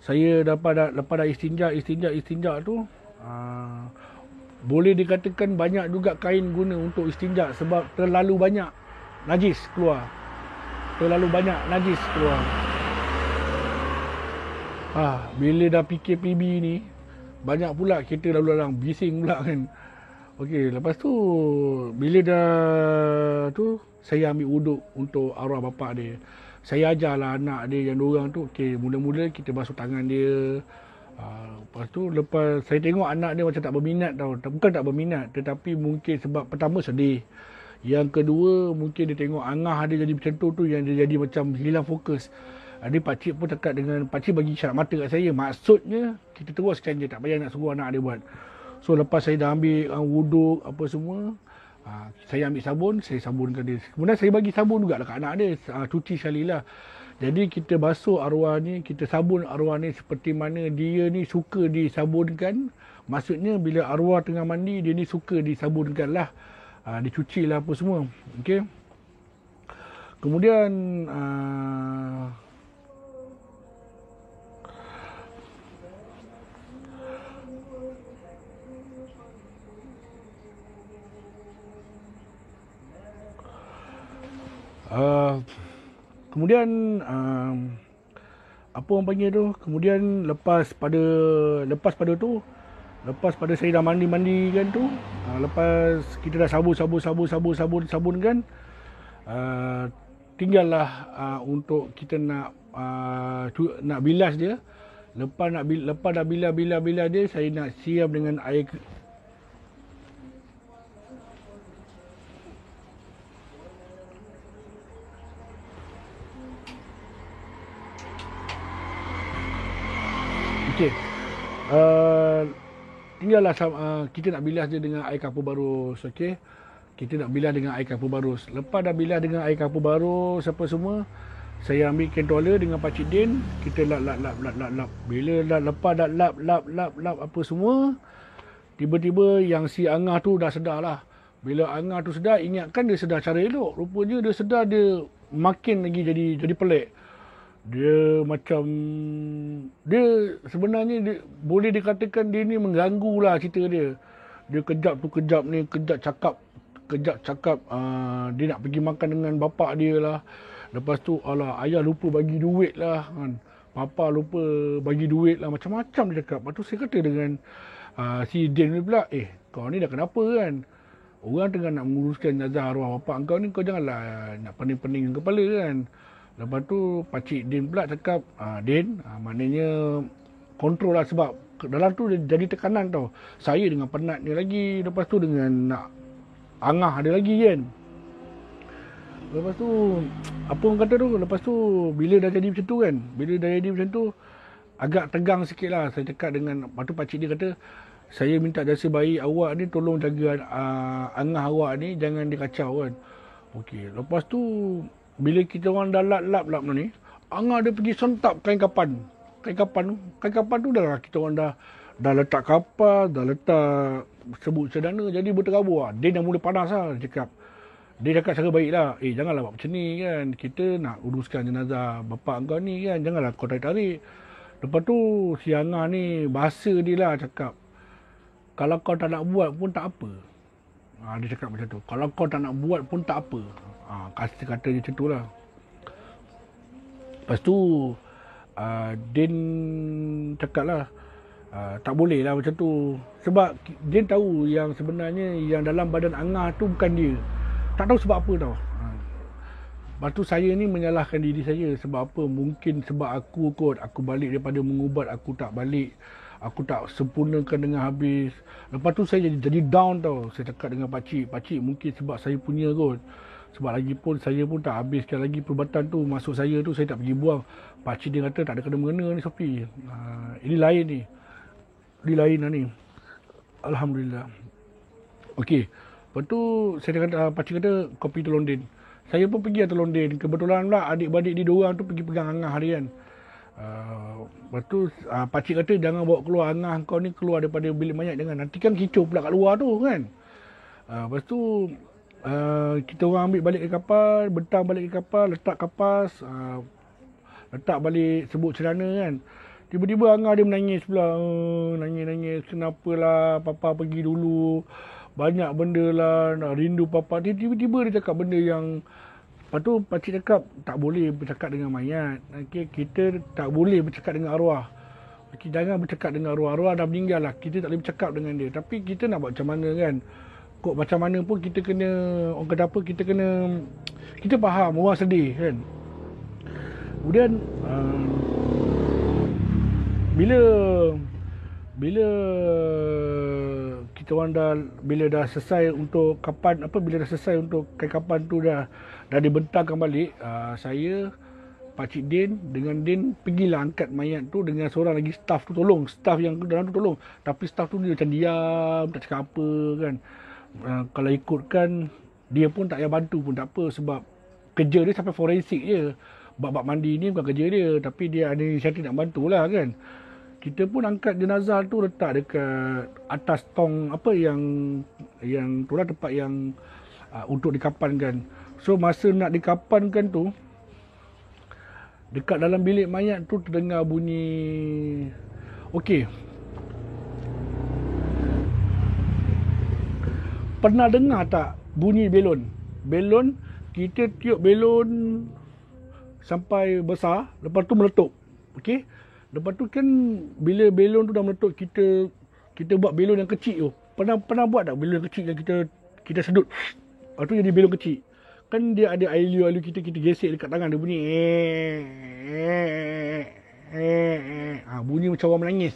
saya lepas dah istinja tu, boleh dikatakan banyak juga kain guna untuk istinja sebab terlalu banyak najis keluar. Bila dah PKPB ni, banyak pula kereta lalu lalang, bising pula kan. Okey, lepas tu bila dah tu, saya ambil wuduk untuk arwah bapak dia. Saya ajarlah anak dia yang 2 orang tu, okey, mula-mula kita basuh tangan dia. Lepas tu, lepas saya tengok anak dia macam tak berminat tau. Bukan tak berminat, tetapi mungkin sebab pertama sedih. Yang kedua, mungkin dia tengok Angah dia jadi macam tu yang dia jadi macam hilang fokus. Ada pakcik pun cakap dengan pakcik bagi isyarat mata kat saya. Maksudnya kita teruskan je, tak payah nak suruh anak dia buat. So lepas saya dah ambil wuduk apa semua, saya ambil sabun, saya sabunkan dia. Kemudian saya bagi sabun juga dekat anak dia, cuci sekali lah. Jadi kita basuh arwah ni, kita sabun arwah ni seperti mana dia ni suka disabunkan. Maksudnya bila arwah tengah mandi, dia ni suka disabunkan lah. Dicuci lah apa semua. Okey. Kemudian kemudian apa orang panggil tu, kemudian lepas pada saya dah mandi kan tu, lepas kita dah sabun kan, tinggallah untuk kita nak bilas dia. Lepas dah bilas dia, saya nak siram dengan air. Okey. Tinggallah kita nak bilas dia dengan air kapur barus. Okey. Kita nak bilas dengan air kapur barus. Lepas dah bilas dengan air kapur barus apa semua, saya ambil kentola dengan Pakcik Din, kita lap. Bila lepas dah lap apa semua, tiba-tiba yang si Angah tu dah sedar lah. Bila Angah tu sedar, ingatkan dia sedar cara elok. Rupanya dia sedar, dia makin lagi jadi pelik. Dia macam, dia sebenarnya boleh dikatakan dia ni mengganggu lah cerita dia. Dia kejap tu kejap ni, kejap cakap dia nak pergi makan dengan bapak dia lah. Lepas tu ayah lupa bagi duit lah kan. Papa lupa bagi duit lah, macam-macam dia cakap. Lepas tu saya kata dengan si Din ni pula, kau ni dah kenapa kan? Orang tengah nak menguruskan jenazah arwah bapak kau ni, kau janganlah nak pening-pening kepala kan. Lepas tu Pakcik Din pula cakap, Din, maknanya kontrol lah, sebab dalam tu jadi tekanan tau. Saya dengan penat ni lagi, lepas tu dengan nak Angah ada lagi kan. Lepas tu, apa orang kata tu, lepas tu bila dah jadi macam tu kan, agak tegang sikit lah. Saya cakap dengan, lepas tu Pakcik dia kata, saya minta jasa baik awak ni, tolong jaga Angah awak ni, jangan dia kacau kan. Okey, lepas tu bila kita orang dah lap ni, Angah dia pergi sentap kain kapan tu dah kita orang dah letak kapas, dah letak sebut sedana, jadi berterabur lah. Dia dah mula panas lah, dia cakap cara baik lah, janganlah buat macam ni kan, kita nak uruskan jenazah bapak kau ni kan, janganlah kau tarik-tarik. Lepas tu si Angah ni, bahasa dia lah cakap, kalau kau tak nak buat pun tak apa. Dia cakap macam tu, kalau kau tak nak buat pun tak apa. Kata dia macam tu lah. Lepas tu Din cakap lah, tak boleh lah macam tu. Sebab Din tahu yang sebenarnya yang dalam badan Angah tu bukan dia. Tak tahu sebab apa tau. Lepas tu saya ni menyalahkan diri saya. Sebab apa? Mungkin sebab aku balik daripada mengubat, aku tak balik, aku tak sempurnakan dengan habis. Lepas tu saya jadi down tau. Saya cakap dengan Pakcik, mungkin sebab saya punya kot. Sebab lagi pun saya pun tak habiskan lagi perubatan tu. Masuk saya tu saya tak pergi buang. Pakcik dia kata tak ada kena-mengena ni Sofi. Ini lain ni. Ini lain lah ni. Alhamdulillah. Okey. Lepas tu saya kata, Pakcik kata kau pergi tolong Din. Saya pun pergi tolong Din. Kebetulan pula adik-beradik dia diorang tu pergi pegang Angah hari kan. Lepas tu Pakcik kata jangan bawa keluar Angah kau ni, keluar daripada bilik mayat, jangan. Nanti kan kicau pula kat luar tu kan. Lepas tu kita orang ambil balik ke kapal, bentang balik ke kapal, letak kapas, letak balik sebut celana kan. Tiba-tiba Angah dia menangis pula. Nangis. Kenapalah papa pergi dulu, banyak benda lah, nak rindu papa. Tiba-tiba dia cakap benda yang, lepas tu Pakcik cakap tak boleh bercakap dengan mayat. Okay, kita tak boleh bercakap dengan arwah. Okay, jangan bercakap dengan arwah. Arwah dah meninggal lah, kita tak boleh bercakap dengan dia. Tapi kita nak buat macam mana kan. Kok macam mana pun kita kena, orang kata apa, kita faham orang sedih kan. Kemudian bila kita orang bila dah selesai untuk kapan, bila dah selesai untuk kain kapan tu dah dibentangkan balik, saya Pakcik Din dengan Din pergilah angkat mayat tu dengan seorang lagi staff tu tolong. Staff yang dalam tu tolong. Tapi staff tu dia macam diam, tak cakap apa kan. Kalau ikutkan, dia pun tak payah bantu pun tak apa sebab kerja dia sampai forensik je. Bab-bab mandi ni bukan kerja dia, tapi dia ada inisiatif nak bantulah kan. Kita pun angkat jenazah tu letak dekat atas tong apa yang tu lah tempat yang untuk dikapankan. So masa nak dikapankan tu, dekat dalam bilik mayat tu terdengar bunyi. Okey. Pernah dengar tak bunyi belon? Belon, kita tiup belon sampai besar, lepas tu meletup. Okey? Lepas tu kan bila belon tu dah meletup, kita buat belon yang kecil tu. Pernah buat tak belon kecil yang kita sedut? Lepas tu jadi belon kecil. Kan dia ada air-air kita gesek dekat tangan, dia bunyi bunyi macam orang menangis.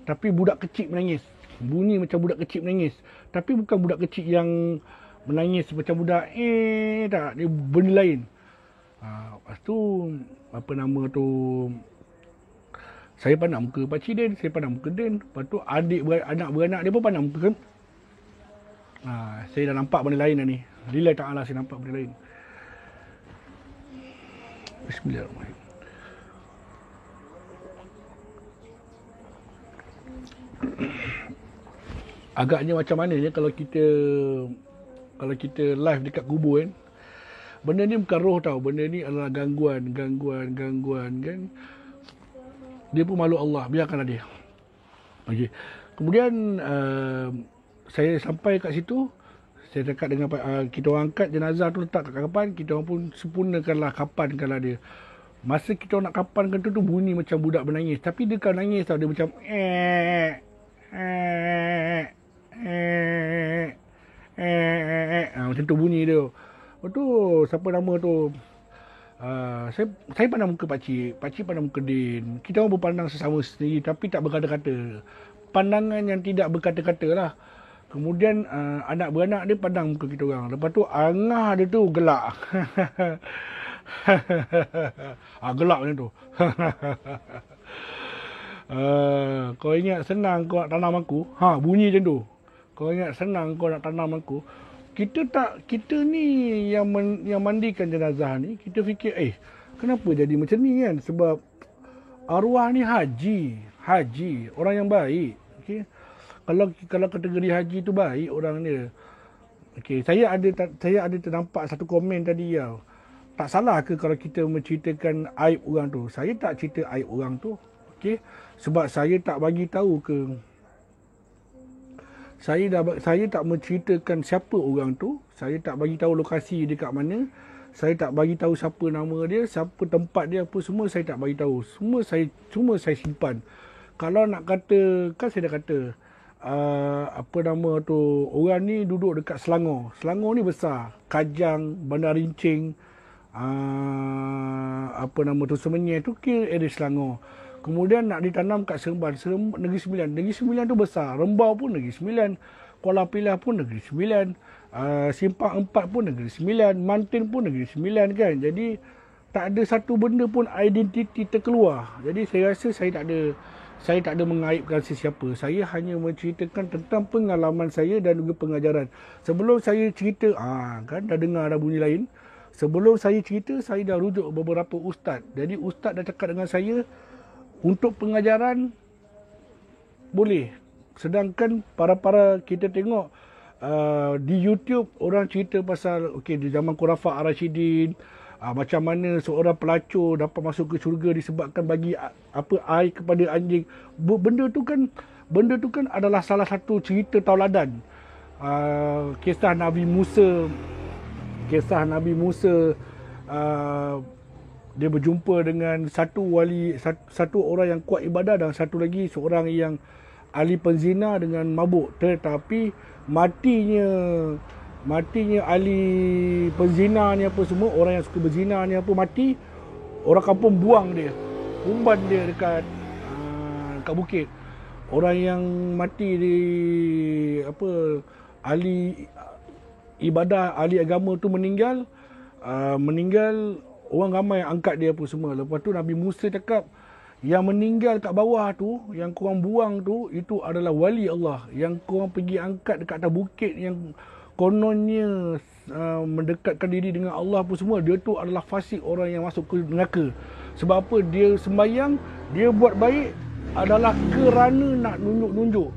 Tapi budak kecil menangis. Bunyi macam budak kecil menangis. Tapi bukan budak kecil yang menangis macam budak tak, dia benda lain. Lepas tu apa nama tu, saya pandang muka Pakcik Din, saya pandang muka Din. Lepas tu anak beranak dia pun pandang muka. Saya dah nampak benda lain dah ni. Lillahi ta'ala saya nampak benda lain. Bismillahirrahmanirrahim. Agaknya macam mana ni kalau kita live dekat kubur kan. Benda ni bukan roh tau, benda ni adalah gangguan kan. Dia pun makhluk Allah, biarkanlah dia. Okey. Kemudian saya sampai kat situ, saya dekat dengan kita orang angkat jenazah tu letak kat kapan, kita orang pun sempurnakanlah kapankanlah dia. Masa kita orang nak kapankan tu bunyi macam budak menangis, tapi dia kan nangis tau, dia macam macam tu bunyi dia. Lepas tu siapa nama tu, saya pandang muka Pakcik pandang muka Din. Kita orang berpandang sesama sendiri tapi tak berkata-kata. Pandangan yang tidak berkata-kata lah. Kemudian anak beranak dia pandang muka kita orang. Lepas tu angah dia tu gelak. Gelak macam tu. Kau ingat senang kau nak tanam aku? Bunyi macam tu. Kau ingat senang kau nak tanam aku? Kita ni yang mandikan jenazah ni, kita fikir kenapa jadi macam ni kan? Sebab arwah ni haji, orang yang baik. Okey. Kalau kategori haji tu baik orang dia. Okey, saya ada ternampak satu komen tadi ya. Tak salah ke kalau kita menceritakan aib orang tu? Saya tak cerita aib orang tu. Okey. Sebab saya tak bagi tahu ke, saya tak menceritakan siapa orang tu, saya tak bagi tahu lokasi dia kat mana, saya tak bagi tahu siapa nama dia, siapa tempat dia, apa semua saya tak bagi tahu. Semua saya simpan. Kalau nak kata, kan saya dah kata, apa nama tu, orang ni duduk dekat Selangor. Selangor ni besar. Kajang, Bandar Rincing, apa nama tu, Semenyih tu kira area Selangor. Kemudian nak ditanam kat Seremban, Negeri Sembilan. Negeri Sembilan tu besar. Rembau pun Negeri Sembilan. Kuala Pilah pun Negeri Sembilan. Simpang Empat pun Negeri Sembilan. Mantin pun Negeri Sembilan kan. Jadi tak ada satu benda pun identiti terkeluar. Jadi saya rasa saya tak ada mengaibkan sesiapa. Saya hanya menceritakan tentang pengalaman saya dan juga pengajaran. Sebelum saya cerita, kan dah dengar dah bunyi lain. Sebelum saya cerita, saya dah rujuk beberapa ustaz. Jadi ustaz dah cakap dengan saya, untuk pengajaran boleh. Sedangkan para kita tengok di YouTube orang cerita pasal di zaman Khulafa' Ar-Rasyidin, macam mana seorang pelacur dapat masuk ke syurga disebabkan bagi air kepada anjing. Benda tu kan adalah salah satu cerita tauladan. Kisah Nabi Musa, dia berjumpa dengan satu orang yang kuat ibadah dan satu lagi seorang yang ahli penzina dengan mabuk. Tetapi matinya ahli penzina ni apa semua, orang yang suka berzina ni mati, orang kampung buang dia, umban dia dekat bukit. Orang yang mati di ahli ibadah, ahli agama tu meninggal, orang ramai angkat dia apa semua. Lepas tu Nabi Musa cakap, yang meninggal kat bawah tu, yang korang buang tu, itu adalah wali Allah. Yang korang pergi angkat dekat atas bukit yang kononnya mendekatkan diri dengan Allah apa semua, dia tu adalah fasik, orang yang masuk ke neraka. Sebab apa? Dia sembahyang, dia buat baik adalah kerana nak nunjuk-nunjuk.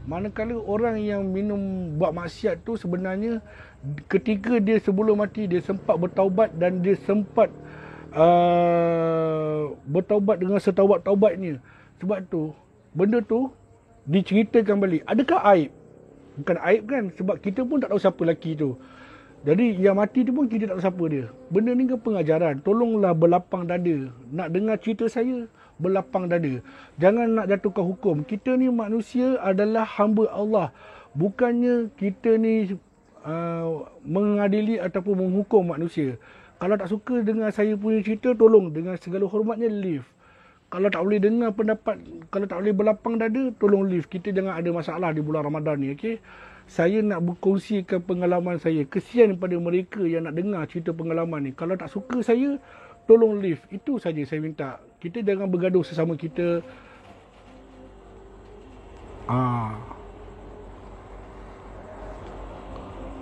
Manakala orang yang minum buat maksiat tu sebenarnya ketika dia sebelum mati dia sempat bertaubat dan dia sempat bertaubat dengan setaubat-taubatnya. Sebab tu benda tu diceritakan balik. Adakah aib? Bukan aib kan, sebab kita pun tak tahu siapa lelaki tu. Jadi yang mati tu pun kita tak tahu siapa dia. Benda ni kan pengajaran. Tolonglah berlapang dada. Nak dengar cerita saya, berlapang dada. Jangan nak jatuhkan hukum. Kita ni manusia adalah hamba Allah. Bukannya kita ni mengadili ataupun menghukum manusia. Kalau tak suka dengar saya punya cerita, tolong dengan segala hormatnya leave. Kalau tak boleh dengar pendapat, kalau tak boleh berlapang dada, tolong leave. Kita jangan ada masalah di bulan Ramadan ni, okey? Saya nak berkongsikan pengalaman saya. Kesian pada mereka yang nak dengar cerita pengalaman ni. Kalau tak suka saya, tolong leave. Itu saja saya minta. Kita jangan bergaduh sesama kita.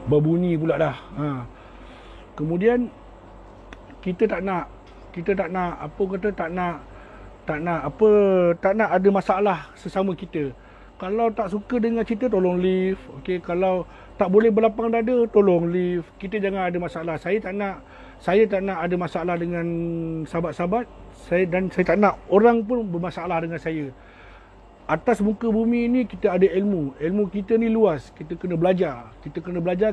Berbunyi pula dah. Kemudian kita tak nak ada masalah sesama kita. Kalau tak suka dengan cerita, tolong leave. Okey, kalau tak boleh berlapang dada, tolong leave. Kita jangan ada masalah. Saya tak nak ada masalah dengan sahabat-sahabat saya, dan saya tak nak orang pun bermasalah dengan saya. Atas muka bumi ni kita ada ilmu. Ilmu kita ni luas. Kita kena belajar.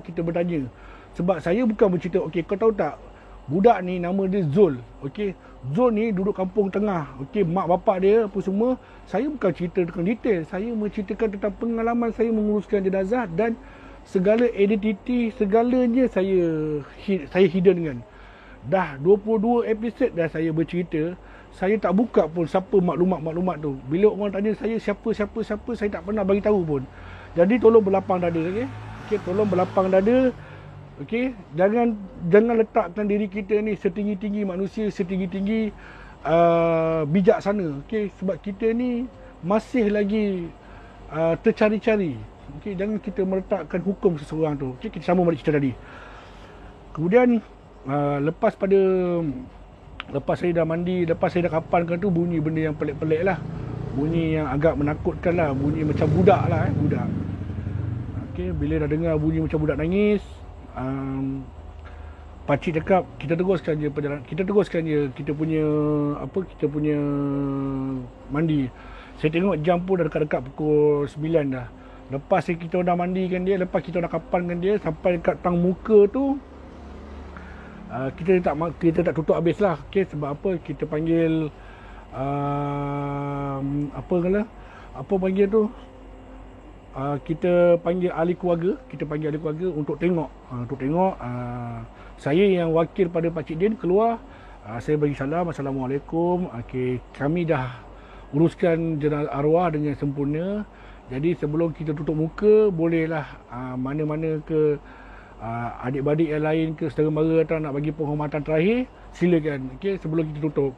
Kita bertanya. Sebab saya bukan bercerita, okey, kau tahu tak, budak ni nama dia Zul. Okey, Zul ni duduk kampung tengah. Okey, mak bapak dia apa semua. Saya bukan cerita tentang detail. Saya menceritakan tentang pengalaman saya menguruskan jenazah dan segala identiti, segalanya saya hidden dengan. Dah 22 episod dah saya bercerita. Saya tak buka pun siapa maklumat-maklumat tu. Bila orang tanya saya siapa, saya tak pernah bagi tahu pun. Jadi tolong berlapang dada, okey? Okey, tolong berlapang dada. Okey, jangan letakkan diri kita ni setinggi-tinggi manusia, setinggi-tinggi bijaksana. Okey, sebab kita ni masih lagi tercari-cari. Okey, jangan kita meletakkan hukum seseorang tu. Okey, kita sambung balik cerita tadi. Kemudian lepas saya dah mandi, lepas saya dah kapankan tu, bunyi benda yang pelik-pelik lah. Bunyi yang agak menakutkan lah. Bunyi macam budak lah, budak. Okey, bila dah dengar bunyi macam budak nangis, pakcik cakap, kita teruskan je perjalanan. Kita punya mandi. Saya tengok jam pun dah dekat-dekat pukul 9 dah. Lepas kita dah mandikan dia, lepas kita dah kapankan dia, sampai dekat tang muka tu, kita tak tutup habis lah. Okay, sebab apa? Kita panggil kita panggil ahli keluarga. Untuk tengok. Saya yang wakil pada Pakcik Din keluar. Saya bagi salam, Assalamualaikum. Okay, kami dah uruskan jenazah arwah dengan sempurna. Jadi sebelum kita tutup muka, bolehlah mana-mana ke adik-beradik yang lain ke saudara mara atau nak bagi penghormatan terakhir, silakan. Okey, sebelum kita tutup.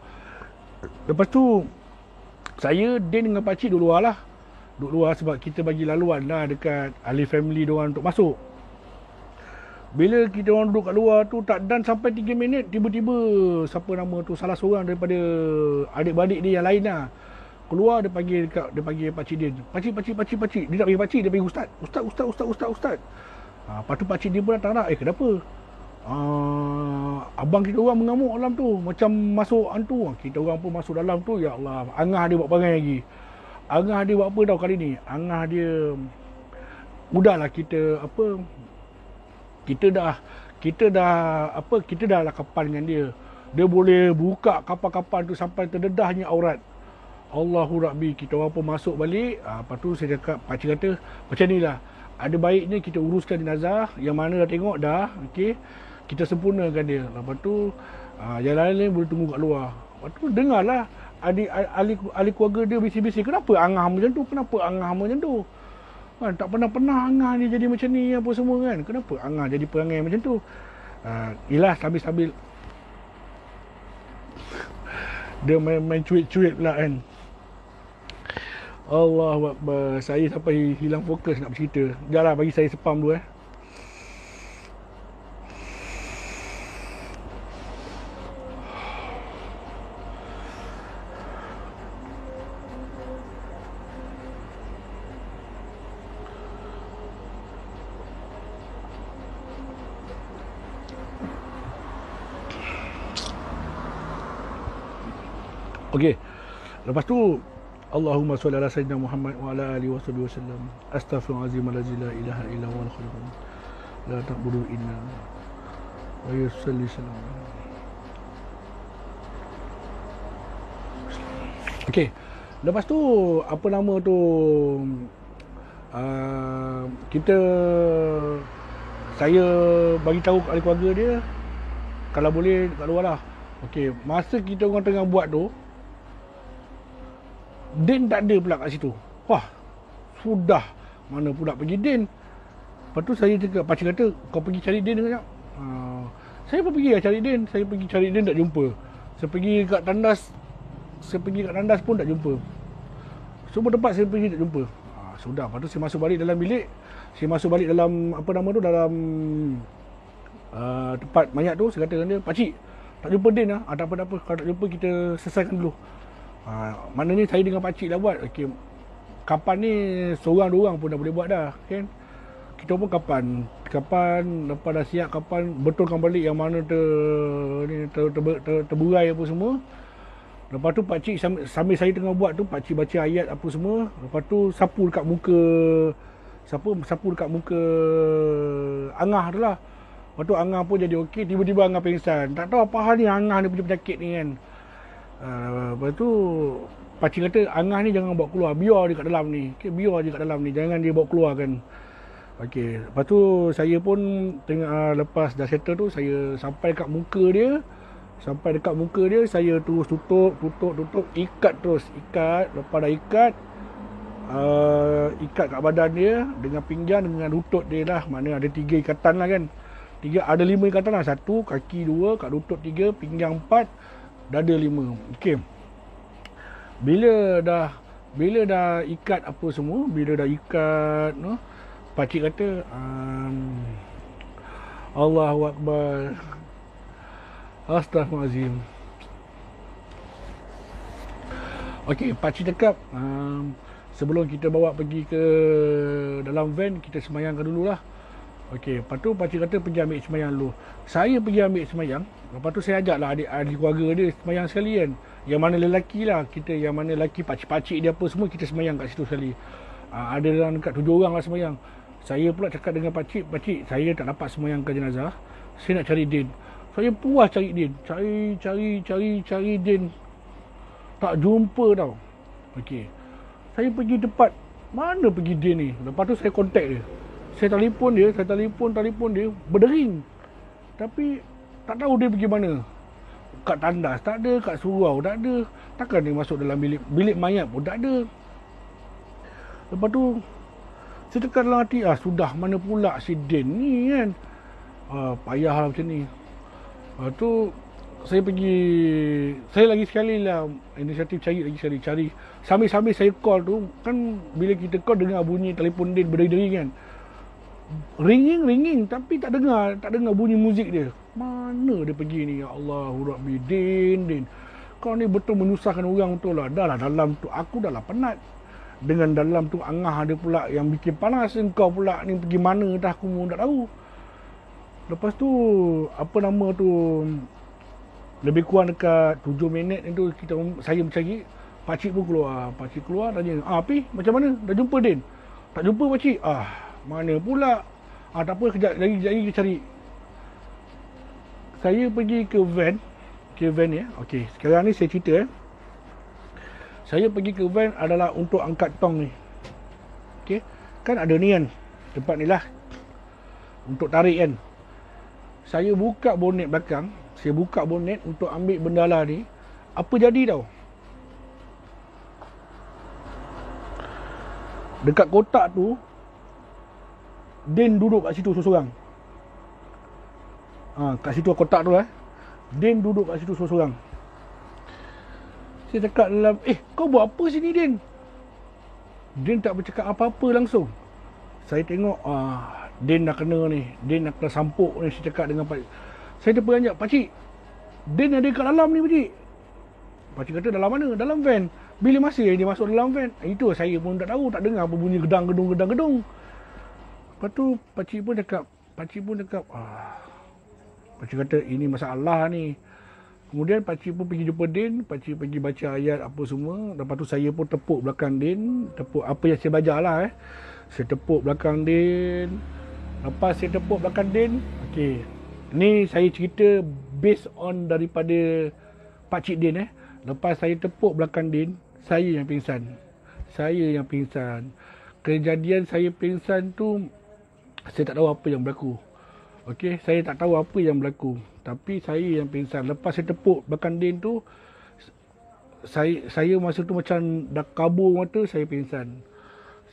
Lepas tu saya Din dengan pakcik duduk luar lah. Duduk luar sebab kita bagi laluan lah dekat ahli family diorang untuk masuk. Bila kita orang duduk kat luar tu, tak dan sampai 3 minit, tiba-tiba siapa nama tu, salah seorang daripada adik-beradik dia yang lain lah keluar. Dia panggil pakcik Din. Pakcik. Dia tak panggil pakcik, dia panggil ustaz. Lepas tu pakcik dia pun datang lah. Kenapa? Abang kita orang mengamuk dalam tu, macam masuk hantu. Kita orang pun masuk dalam tu. Ya Allah, angah dia buat perangai lagi. Angah dia buat apa tau kali ni? Angah dia, udahlah kita dah kapan dengan dia. Dia boleh buka kapal-kapal tu sampai terdedahnya aurat. Allahu Rabbi, kita orang pun masuk balik. Lepas tu saya cakap, pakcik kata, macam ni lah, ada baiknya kita uruskan jenazah. Yang mana dah tengok dah, okey, kita sempurnakan dia. Lepas tu yang lain boleh tunggu kat luar. Lepas tu dengarlah ahli keluarga dia bising-bising, kenapa angah macam tu? Kan tak pernah angah ni jadi macam ni apa semua kan. Kenapa angah jadi perangai macam tu? Yelah, sambil Dia main cuit-cuit pula kan. Allahu Akbar. Saya sampai hilang fokus nak bercerita. Sekejap bagi saya spam dulu Okey. Lepas tu Allahumma shalli ala sayyidina Muhammad wa ala alihi wasallam. Astaghfirullahalazim allazi la ilaha illa huwal khaliqul la ta'budu inna wa yusalli salam. Okey. Lepas tu apa nama tu kita saya bagi tahu kat ahli keluarga dia kalau boleh kat luar lah. Okey, masa kita orang tengah buat tu Din tak ada pula kat situ. Wah, sudah. Mana pula pergi Din? Lepas tu saya cakap, pakcik kata, kau pergi cari Din sekejap. Saya pun pergi lah cari Din. Saya pergi cari Din tak jumpa. Saya pergi kat tandas pun tak jumpa. Semua tempat saya pergi tak jumpa. Sudah, lepas tu saya masuk balik dalam bilik. Saya masuk balik dalam, apa nama tu, dalam tempat mayat tu. Saya kata dengan dia, pakcik, tak jumpa Din lah. Tak apa-apa. Kalau tak jumpa, kita selesaikan dulu. Mana ni saya dengan pakcik dah buat. Okay. Kapan ni seorang-dua orang pun dah boleh buat dah kan. Kita pun kapan lepas dah siap, kapan betulkan balik yang mana terburai apa semua. Lepas tu pakcik sambil saya tengah buat tu, pakcik baca ayat apa semua. Lepas tu sapu dekat muka Angah tu lah. Lepas tu Angah pun jadi okey. Tiba-tiba Angah pingsan. Tak tahu apa hal ni Angah ni punya penyakit ni kan. Lepas tu pakcik kata Angah ni jangan bawa keluar, biar dia kat dalam ni. Okay, biar dia kat dalam ni, jangan dia bawa keluar kan. Okey, lepas tu saya pun tengah lepas dah settle tu, saya sampai dekat muka dia. Sampai dekat muka dia, saya terus tutup, ikat terus. Lepas dah ikat kat badan dia dengan pinggang dengan lutut dia lah. Mana ada 3 ikatan lah kan. Ada 5 ikatan lah. 1, kaki 2, kat lutut 3, pinggang 4, dada 5. Okey. Bila dah ikat apa semua, pakcik kata Allahu Akbar. Astaghfirullahalazim. Okey, pakcik cakap sebelum kita bawa pergi ke dalam van, kita semayangkan dululah. Okey, lepas tu pakcik kata pergi ambil semayang dulu. Saya pergi ambil semayang. Lepas tu saya ajaklah adik keluarga dia semayang sekali kan. Yang mana lelaki lah, yang mana lelaki pakcik-pakcik dia apa semua, kita semayang kat situ sekali. Ada dalam dekat 7 orang lah semayang. Saya pula cakap dengan pakcik, saya tak dapat semayangkan jenazah. Saya nak cari Din. Saya puas cari Din. Cari Din. Tak jumpa tau. Okey. Saya pergi tempat, mana pergi Din ni? Lepas tu saya contact dia. Saya telefon dia, berdering. Tapi tak tahu dia pergi mana. Kat tandas tak ada, kat surau tak ada. Takkan dia masuk dalam bilik mayat pun tak ada. Lepas tu saya cakap dalam hati, sudah mana pula si Din ni kan. Payahlah macam ni. Lepas tu saya lagi sekali lah inisiatif cari. Sambil saya call tu, kan bila kita call dengar bunyi telefon Din berdering kan. Ringing tapi tak dengar bunyi muzik dia. Mana dia pergi ni? Ya Allah, Rabbi Din. Kau ni betul menyusahkan orang betul lah. Dah lah dalam tu aku dah lah penat. Dengan dalam tu Angah ada pula yang bikin panas. Kau pula ni pergi mana dah aku pun tak tahu. Lepas tu apa nama tu, lebih kurang dekat 7 minit itu saya mencari. Pakcik pun keluar. Pakcik keluar tanya, Api macam mana? Dah jumpa Din? Tak jumpa pakcik? Mana pula? Tak apa, kejap lagi kita cari. Saya pergi ke van ya. Okey, sekarang ni saya cerita Saya pergi ke van adalah untuk angkat tong ni. Okey, kan ada ni kan. Tempat ni lah untuk tarik kan. Saya buka bonet belakang, untuk ambil bendala ni. Apa jadi tau? Dekat kotak tu Din duduk kat situ seorang. Kat situ kotak tu Din duduk kat situ seorang. Saya cakap dalam, kau buat apa sini Din? Din tak bercakap apa-apa langsung. Saya tengok, Din dah kena ni. Din dah kena sampuk ni. Saya cakap dengan Pakcik. Saya terperanjat, Pakcik, Din ada kat dalam ni Pakcik. Pakcik kata, dalam mana? Dalam van. Bila masa dia masuk dalam van? Itu saya pun tak tahu. Tak dengar apa bunyi gedang-gedung. Lepas tu Pakcik pun cakap, Pakcik kata, ini masalah ni. Kemudian Pakcik pun pergi jumpa Din. Pakcik pergi baca ayat apa semua. Lepas tu saya pun tepuk belakang Din. Tepuk apa yang saya belajar lah. Saya tepuk belakang Din. Lepas saya tepuk belakang Din, okey, ni saya cerita based on daripada Pakcik Din. Lepas saya tepuk belakang Din, saya yang pingsan. Kejadian saya pingsan tu, saya tak tahu apa yang berlaku. Okey, saya tak tahu apa yang berlaku. Tapi saya yang pingsan. Lepas saya tepuk belakang Din tu, saya masa tu macam dah kabur mata, saya pingsan.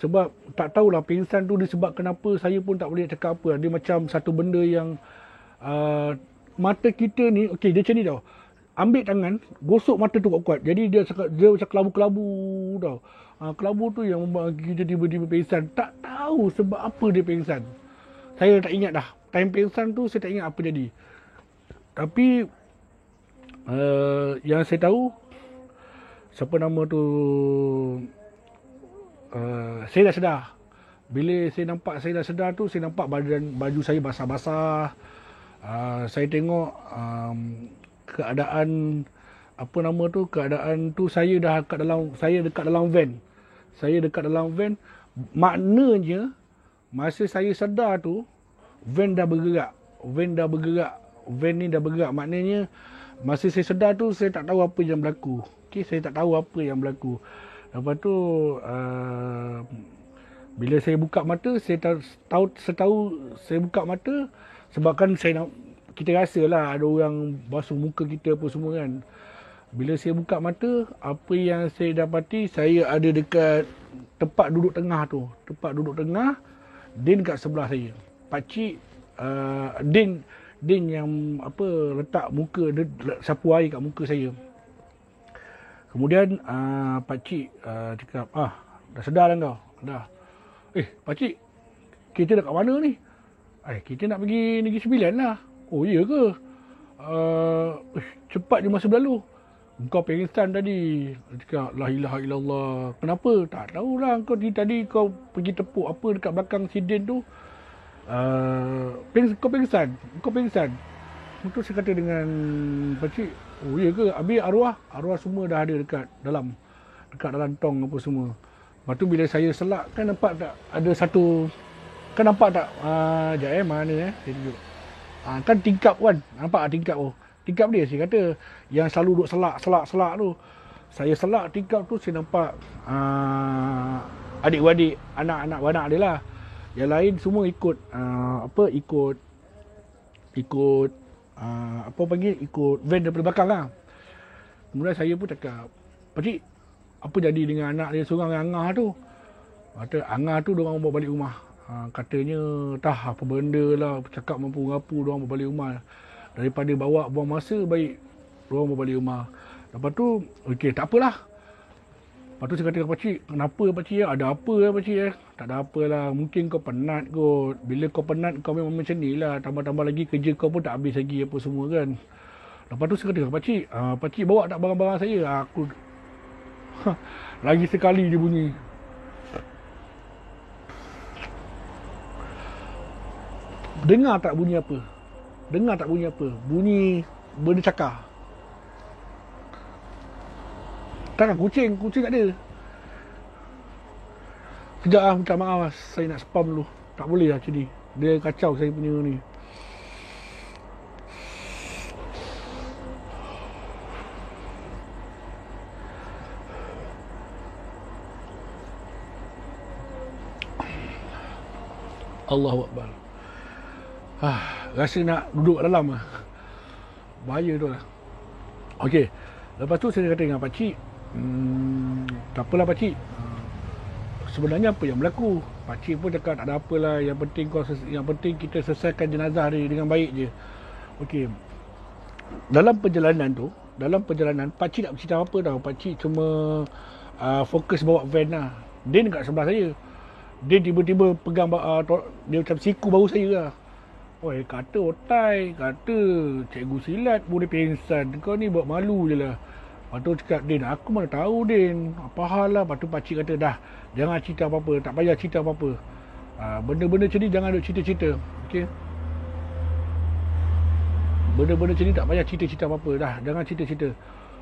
Sebab tak tahulah pingsan tu disebab kenapa, saya pun tak boleh cakap apa. Dia macam satu benda yang mata kita ni, okey, dia macam ni tau. Ambil tangan, gosok mata tu kuat-kuat. Jadi dia macam kelabu-kelabu tau. Kelabu tu yang membuat kita tiba-tiba pingsan. Tak tahu sebab apa dia pingsan. Saya tak ingat dah. Time pingsan tu saya tak ingat apa jadi. Tapi yang saya tahu, siapa nama tu, saya dah sedar. Bila saya nampak saya dah sedar tu, saya nampak baju saya basah-basah. Saya tengok keadaan apa nama tu, keadaan tu saya dekat dalam van. Maknanya masa saya sedar tu, van dah bergerak. Maknanya masa saya sedar tu, saya tak tahu apa yang berlaku. Okey, saya tak tahu apa yang berlaku. Lepas tu bila saya buka mata, saya buka mata sebabkan kita rasalah ada orang basuh muka kita apa semua kan. Bila saya buka mata, apa yang saya dapati, saya ada dekat tempat duduk tengah tu. Din kat sebelah saya. Pakcik Din yang letak muka dia, sapu air kat muka saya. Kemudian Pakcik cakap, dah sedar dah kau? Dah. Pakcik, kita dah kat mana ni? Kita nak pergi Negeri Sembilan lah. Oh, iya ke? Cepat je masa berlalu. Kau pengsan tadi. Dia cakap, la ilaha illallah. Kenapa? Tak tahulah. Tadi kau pergi tepuk apa dekat belakang si Din tu. Kau pengsan. Lepas saya kata dengan Pakcik, oh iya ke? Habis arwah semua dah ada dekat dalam tong apa semua. Lepas tu bila saya selak, kan nampak tak ada satu, kan nampak tak, sekejap mana saya tunjuk. Kan tingkap kan, nampak tak tingkap tu? Tingkap dia, saya kata, yang selalu duduk selak tu. Saya selak tingkap tu, saya nampak adik-beradik, anak-anak dia lah. Yang lain semua ikut ikut van daripada belakang lah. Kemudian saya pun cakap, Pakcik, apa jadi dengan anak dia seorang yang Angah tu? Kata Angah tu diorang bawa balik rumah. Katanya tah apa benda lah, cakap mampu-ngapu diorang bawa balik rumah. Daripada buang masa, baik diorang bawa balik rumah. Lepas tu, okey, tak apalah. Lepas tu saya kata kepada Pakcik, kenapa Pakcik? Ada apa Pakcik? Tak ada apalah, mungkin kau penat kot. Bila kau penat, kau memang macam ni lah. Tambah-tambah lagi kerja kau pun tak habis lagi apa semua kan. Lepas tu saya kata kepada Pakcik, Pakcik bawa tak barang-barang saya? Aku lagi sekali dia bunyi. Dengar tak bunyi apa? Bunyi benda cakar. Takkan kucing tak ada. Sekejap lah, minta maaf lah. Saya nak spam dulu. Tak boleh lah macam ni. Dia kacau saya punya ni. Allahu Akbar. Rasa nak duduk dalam lah. Bahaya tu lah. Okey. Lepas tu saya kata dengan Pakcik, tak apalah Pakcik. Sebenarnya apa yang berlaku? Pakcik pun cakap tak ada apalah. Yang penting kita selesaikan jenazah dia dengan baik je. Okey. Dalam perjalanan tu, dalam perjalanan, pakcik tak bercerita apa tau. Pakcik cuma fokus bawa van lah. Din kat sebelah saya. Dia tiba-tiba pegang dia macam siku baru saya lah. Oi, kata otai, kata cikgu silat boleh pengsan. Kau ni buat malu je lah. Lepas tu cakap, Din, aku mana tahu Din. Apa hal lah. Lepas tu pakcik kata, dah, jangan cerita apa-apa. Tak payah cerita apa-apa. Benda-benda macam ni jangan duk cerita-cerita. Okay. Benda-benda macam ni tak payah cerita-cerita apa-apa. Dah, jangan cerita-cerita.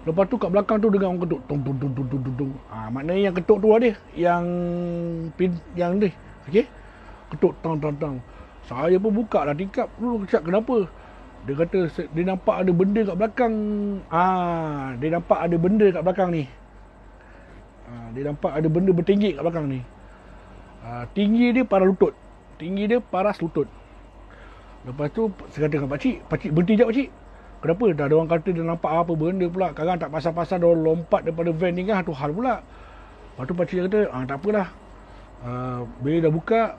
Lepas tu kat belakang tu dengar orang ketuk. Tung, tung, tung, tung, tung, tung, tung. Maknanya yang ketuk tu ada. Yang ni. Okay. Ketuk, tang, tang, tang. Saya pun buka lah tingkap. Dulu cakap kenapa? Dia kata dia nampak ada benda kat belakang. Dia nampak ada benda kat belakang ni. Dia nampak ada benda bertinggi kat belakang ni. Tinggi dia paras lutut. Tinggi dia paras lutut. Lepas tu saya kata dengan pakcik, pakcik berhenti sekejap pakcik. Kenapa? Dah ada orang kata dia nampak apa benda pula. Sekarang tak pasal-pasal dia lompat daripada van ni kan. Tu hal pula. Lepas tu pakcik kata, tak apalah. Bila dah buka,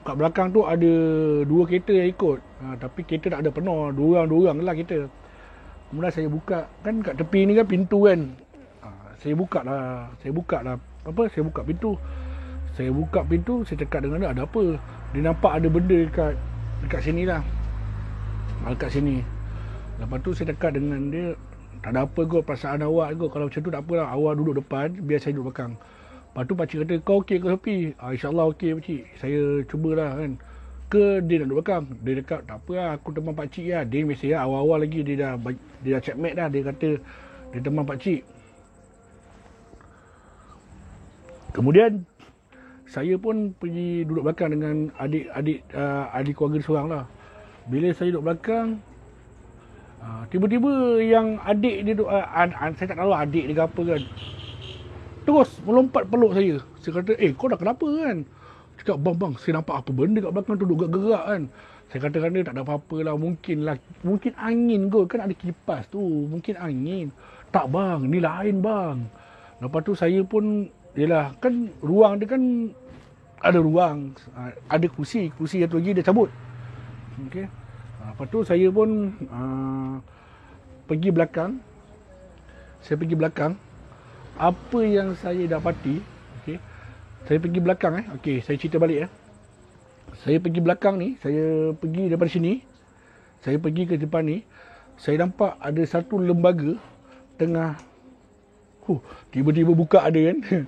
kat belakang tu ada 2 kereta yang ikut. Tapi kereta tak ada penuh. Dua orang lah kereta. Kemudian saya buka. Kan kat tepi ni kan pintu kan. Saya buka lah. Saya buka pintu. Saya buka pintu. Saya cakap dengan dia, ada apa? Dia nampak ada benda dekat sini lah. Dekat sini. Lepas tu saya cakap dengan dia, tak ada apa kot perasaan awak kot. Kalau macam tu tak apalah. Awak duduk depan. Biar saya duduk belakang. Lepas tu pakcik kata, kau okey ke tepi? InsyaAllah okey pakcik. Saya cubalah kan. Ke dia nak duduk belakang? Dia cakap, tak apa lah, aku teman pakcik lah. Dia mesti lah, awal-awal lagi dia dah checkmate dah. Dia kata, dia teman pakcik. Kemudian, saya pun pergi duduk belakang dengan adik keluarga seorang lah. Bila saya duduk belakang, tiba-tiba yang adik dia duduk, saya tak tahu adik dia ke apa kan. Terus melompat peluk saya. Saya kata, kau dah kenapa kan? Cakap, bang, saya nampak apa benda kat belakang tu duduk gerak kan. Saya katakan dia, tak ada apa-apa lah. Mungkin angin kot. Kan ada kipas tu. Mungkin angin. Tak bang, ni lain bang. Lepas tu saya pun, yelah, kan ruang dia kan ada ruang. Ada kursi. Kursi yang tu lagi dia cabut. Okay. Lepas tu saya pun pergi belakang. Saya pergi belakang. Apa yang saya dapati, okay, saya pergi belakang okey, saya cerita balik Saya pergi belakang ni, saya pergi daripada sini, saya pergi ke depan ni, saya nampak ada satu lembaga tengah tiba-tiba buka ada kan.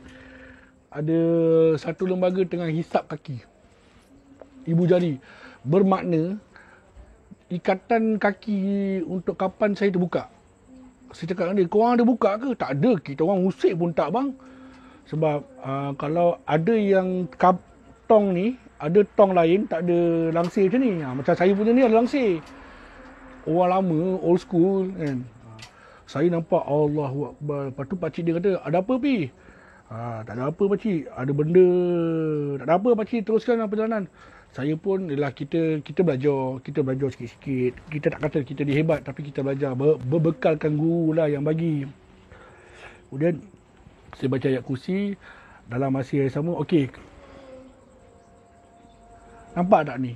Ada satu lembaga tengah hisap kaki. Ibu jari. Bermakna ikatan kaki untuk kapan saya terbuka. Saya cakap dengan dia, korang ada buka ke? Tak ada, kita orang usik pun tak bang. Sebab kalau ada yang tong ni, ada tong lain, tak ada langsir macam ni. Macam saya punya ni ada langsir. Orang lama, old school kan. Saya nampak, Allahu Akbar. Lepas tu pakcik dia kata, ada apa Pi? Tak ada apa pakcik, ada benda. Tak ada apa pakcik, teruskan perjalanan. Saya pun, yelah, kita belajar sikit-sikit. Kita tak kata kita ni hebat, tapi kita belajar. Berbekalkan guru lah yang bagi. Kemudian, saya baca ayat kursi. Dalam masa yang sama, okey. Nampak tak ni?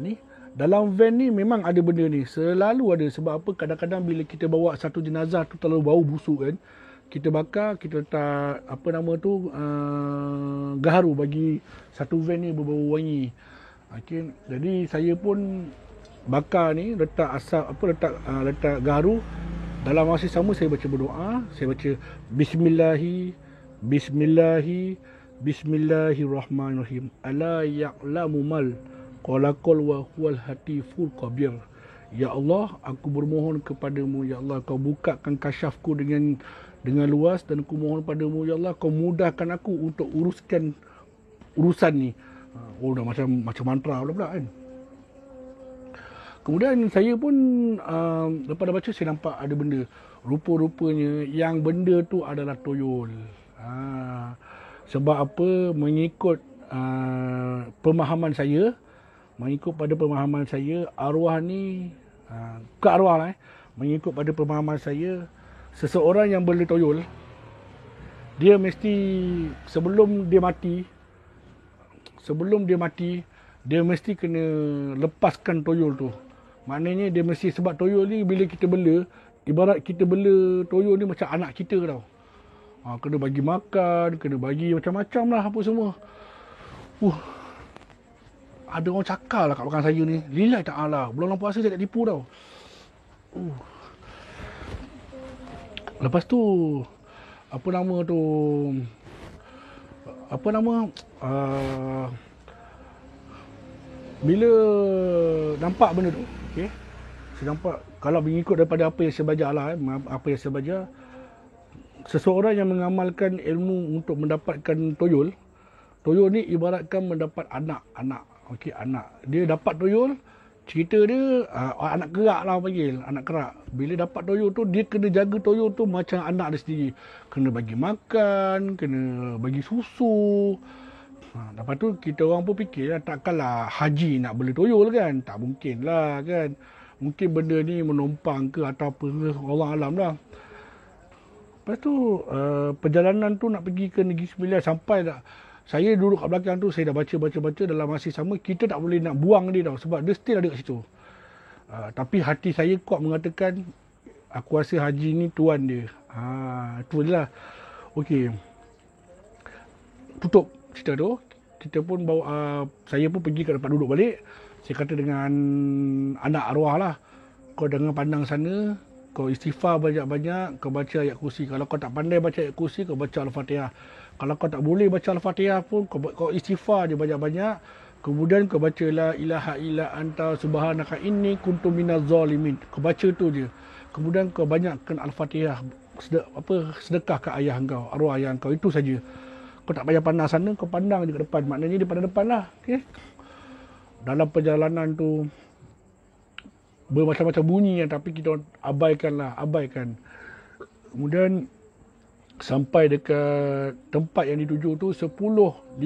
Ni. Dalam van ni memang ada benda ni. Selalu ada. Sebab apa? Kadang-kadang bila kita bawa satu jenazah tu terlalu bau busuk kan. Kita bakar, kita letak gaharu bagi satu van ni berbau wangi. Okay. Jadi saya pun bakar ni, letak gaharu. Dalam masa sama saya baca berdoa, saya baca Bismillahirrahmanirrahim. Ala ya'lamu mal qalaqal wa huwal hatiful qabir. Ya Allah, aku bermohon kepadamu, ya Allah, kau bukakan kasyafku dengan luas, dan aku mohon padamu, ya Allah, kau mudahkan aku untuk uruskan urusan ni. Dah macam mantra pula kan. Kemudian saya pun lepas dah baca, saya nampak ada benda. Rupa-rupanya yang benda tu adalah toyol. Sebab apa? Mengikut pemahaman saya, arwah ni bukan arwah lah, mengikut pada pemahaman saya, seseorang yang boleh toyol, dia mesti sebelum dia mati, dia mesti kena lepaskan toyol tu. Maknanya dia mesti, sebab toyol ni bila kita bela, ibarat kita bela toyol ni macam anak kita tau. Kena bagi makan, kena bagi macam-macam lah apa semua. Ada orang cakap lah kat belakang saya ni, lillahi ta'ala, bulan puasa saya tak tipu tau. Lepas tu, apa nama, bila nampak benda tu, okay, saya nampak, kalau mengikut daripada apa yang saya belajar lah, apa yang saya belajar, seseorang yang mengamalkan ilmu untuk mendapatkan toyol ni ibaratkan mendapat anak. Okey, anak. Dia dapat toyol, cerita dia anak kerak lah panggil, anak kerak. Bila dapat toyol tu, dia kena jaga toyol tu macam anak dia sendiri. Kena bagi makan, kena bagi susu. Lepas tu kita orang pun fikir lah, takkanlah haji nak beli toyol kan? Tak mungkin lah kan. Mungkin benda ni menumpang ke atau apa, Allah alam lah. Lepas tu, perjalanan tu nak pergi ke Negeri Sembilan, sampai dah. Saya duduk kat belakang tu, saya dah baca dalam masa sama, kita tak boleh nak buang dia tau, sebab dia still ada kat situ. Tapi hati saya kuat mengatakan, aku rasa haji ni tuan dia. Itu je lah. Okey. Tutup cerita tu. Kita pun bawa, saya pun pergi ke tempat duduk balik. Saya kata dengan anak arwah lah, kau jangan pandang sana, kau istighfar banyak-banyak, kau baca ayat kursi. Kalau kau tak pandai baca ayat kursi, kau baca Al-Fatihah. Kalau kau tak boleh baca Al-Fatihah pun, kau istighfar je banyak-banyak. Kemudian kau baca la ilaha illa anta subhanaka inni kuntu minaz zalimin. Kau baca tu je. Kemudian kau banyakkan Al-Fatihah, sedekah ke ayah kau, arwah ayah kau. Itu saja. Kau tak payah pandang sana, kau pandang je ke depan. Maknanya dia pada depan lah. Okay? Dalam perjalanan tu, bermacam-macam bunyi yang tapi kita abaikan. Kemudian sampai dekat tempat yang dituju tu 10.55,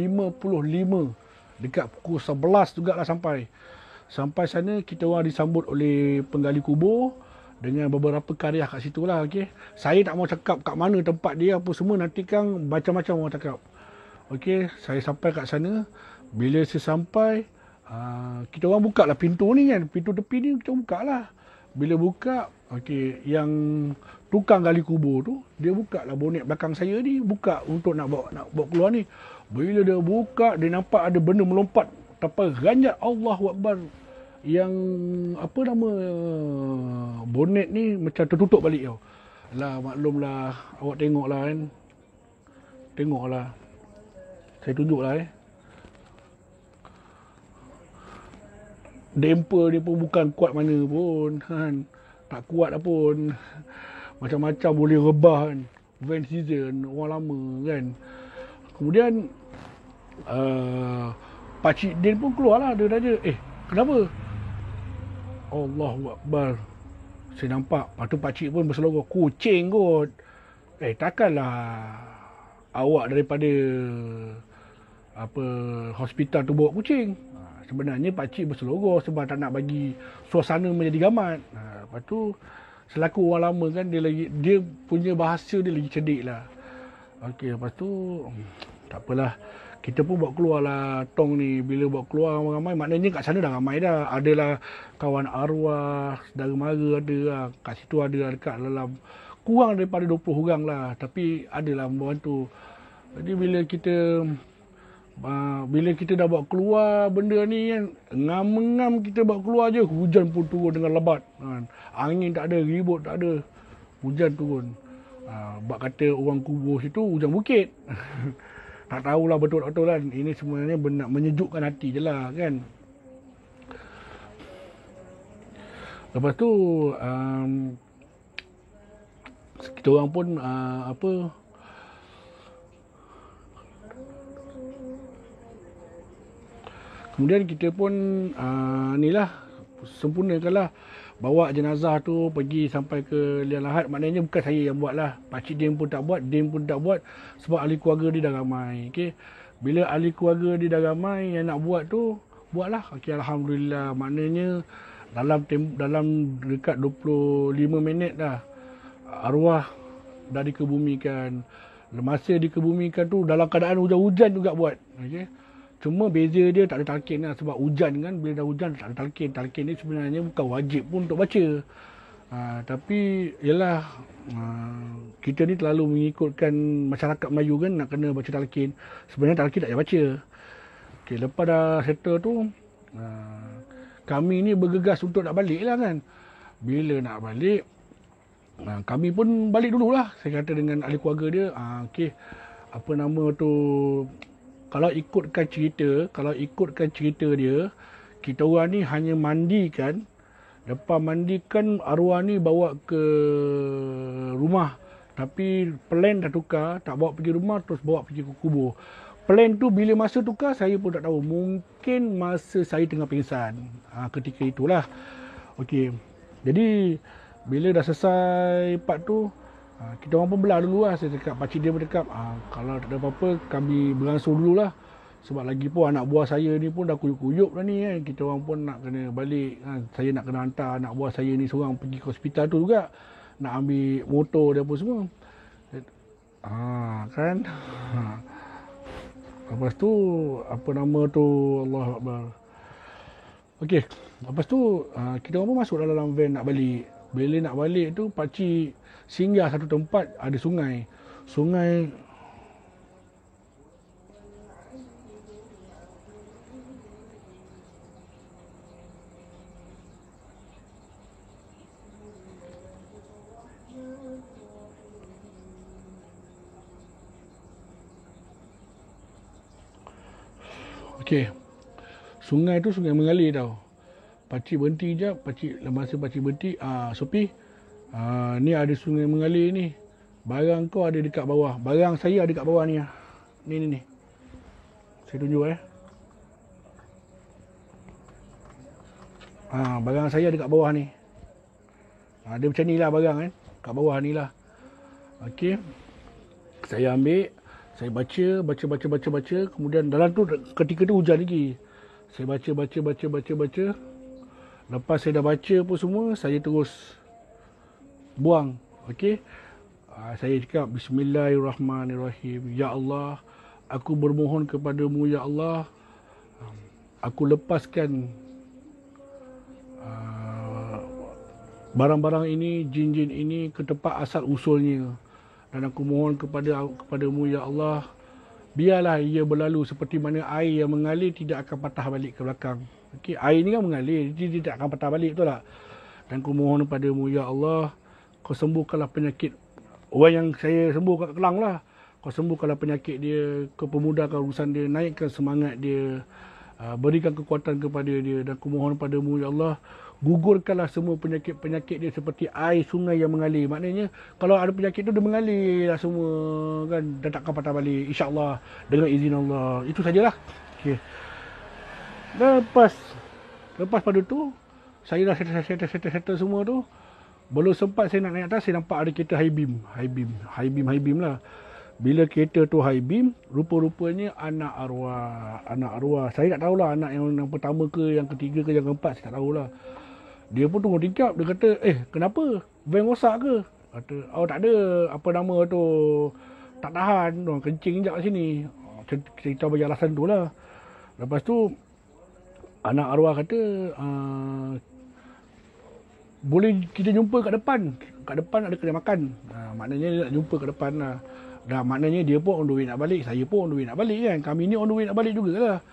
dekat pukul 11 jugalah sampai. Sampai sana kita orang disambut oleh penggali kubur dengan beberapa karya kat situ lah. Okay? Saya tak mau cakap kat mana tempat dia apa semua, nanti kan macam-macam orang cakap. Okay? Saya sampai kat sana. Bila saya sampai, kita orang buka lah pintu ni kan, pintu tepi ni kita buka lah. Bila buka, okey, yang tukang gali kubur tu, dia buka lah bonet belakang saya ni, buka untuk nak bawa keluar ni. Bila dia buka, dia nampak ada benda melompat, tapi ganjat Allahu Akbar. Yang bonet ni macam tertutup balik tau. Lah maklumlah, awak tengoklah kan. Tengoklah. Saya tunjuklah Damper dia pun bukan kuat mana pun kan. Tak kuat pun. Macam-macam boleh rebah kan. Van season, orang lama kan. Kemudian Pakcik Din pun keluar lah. Dia tanya, kenapa? Allahu Akbar. Saya nampak. Lepas tu pakcik pun berseloroh, kucing kot. Takkanlah awak daripada hospital tu bawa kucing. Sebenarnya pakcik berseloroh sebab tak nak bagi suasana menjadi gamat. Lepas tu selaku orang lama kan, dia punya bahasa dia lagi cerdik lah. Okey, lepas tu tak apalah. Kita pun bawa keluar lah tong ni. Bila bawa keluar ramai-ramai, maknanya kat sana dah ramai dah. Adalah kawan arwah, saudara mara ada lah. Kat situ ada lah, dekat dalam kurang daripada 20 orang lah. Tapi adalah membantu. Jadi bila kita dah bawa keluar benda ni kan, ngam-ngam kita bawa keluar je, hujan pun turun dengan lebat kan. Angin tak ada, ribut tak ada, hujan turun. Bak kata orang kubur situ hujan bukit. Tak tahulah betul-betul kan. Ini sebenarnya benda menyejukkan hati je lah kan. Lepas tu kita orang pun kemudian kita pun sempurnakanlah, bawa jenazah tu pergi sampai ke liang lahat. Maknanya bukan saya yang buat lah. Pakcik Dim pun tak buat, Dim pun tak buat. Sebab ahli keluarga dia dah ramai. Okay? Bila ahli keluarga dia dah ramai yang nak buat tu, buatlah. Okay, Alhamdulillah. Maknanya dalam dekat 25 minit dah arwah dah dikebumikan. Masa dikebumikan tu dalam keadaan hujan-hujan juga buat. Okay? Cuma beza dia tak ada talqin lah. Sebab hujan kan, bila dah hujan tak ada talqin. Talqin ni sebenarnya bukan wajib pun untuk baca. Tapi ialah kita ni terlalu mengikutkan masyarakat Melayu kan, nak kena baca talqin. Sebenarnya talqin tak payah baca. Okey, lepas dah settle tu, kami ni bergegas untuk nak balik lah kan. Bila nak balik, kami pun balik dululah. Saya kata dengan ahli keluarga dia, okey, apa nama tu, kalau ikutkan cerita dia, kita orang ni hanya mandikan. Lepas mandikan, arwah ni bawa ke rumah. Tapi plan dah tukar, tak bawa pergi rumah, terus bawa pergi ke kubur. Plan tu bila masa tukar, saya pun tak tahu. Mungkin masa saya tengah pingsan. Ketika itulah. Okey. Jadi, bila dah selesai part tu, kita orang pun belah dulu lah. Saya cakap, pakcik dia pun cakap, kalau tak ada apa-apa, kami beransur dululah. Sebab lagi pun anak buah saya ni pun dah kuyup-kuyup dah ni kan. Kita orang pun nak kena balik kan. Saya nak kena hantar anak buah saya ni seorang pergi ke hospital tu juga. Nak ambil motor dia apa semua. Kan. Lepas tu, apa nama tu, Allah Akbar. Okey, lepas tu kita orang pun masuk dalam van nak balik. Bila nak balik tu, pakcik singgah satu tempat ada sungai. Sungai Okey. Sungai tu sungai mengalir tau. Pakcik berhenti je, masa pakcik berhenti, Sopi, ni ada sungai mengalir ni. Barang kau ada dekat bawah. Barang saya ada dekat bawah ni. Ni. Saya tunjuk barang saya ada dekat bawah ni. Dia macam ni lah barang kan. Kat bawah ni lah. Okey. Saya ambil. Saya baca. Kemudian dalam tu ketika tu hujan lagi. Saya baca. Lepas saya dah baca pun semua, saya terus buang. Okey. Saya cakap Bismillahirrahmanirrahim. Ya Allah, aku bermohon kepadamu ya Allah. Aku lepaskan barang-barang ini, jin-jin ini ke tempat asal usulnya. Dan aku mohon kepadamu ya Allah, biarlah ia berlalu seperti mana air yang mengalir tidak akan patah balik ke belakang. Okey, air ni kan mengalir, dia tidak akan patah balik, betul tak? Dan aku mohon kepadamu ya Allah, kau sembuhkanlah penyakit orang yang saya sembuh kat Kelang lah. Kau sembuhkanlah penyakit dia, kau pemudahkan urusan dia, naikkan semangat dia, berikan kekuatan kepada dia. Dan aku mohon padamu ya Allah, gugurkanlah semua penyakit-penyakit dia seperti air sungai yang mengalir. Maknanya kalau ada penyakit tu dia mengalir lah semua kan, dan takkan patah balik insya-Allah dengan izin Allah. Itu sajalah. Okey. Lepas pada tu saya dah settle semua tu. Belum sempat saya nak naik atas, saya nampak ada kereta high beam lah. Bila kereta tu high beam, rupa-rupanya anak arwah. Saya tak tahulah anak yang pertama ke, yang ketiga ke, yang keempat, saya tak tahulah. Dia pun tunggu tingkap. Dia kata, kenapa? Van rosak ke? Kata, tak ada. Apa nama tu, tak tahan. Kencing sekejap kat sini. Cerita bagi alasan tu lah. Lepas tu, anak arwah kata, boleh kita jumpa kat depan. Kat depan ada kedai makan. Maknanya dia nak jumpa kat depan lah. Dah maknanya dia pun on the way nak balik. Saya pun on the way nak balik kan. Kami ni on the way nak balik jugalah.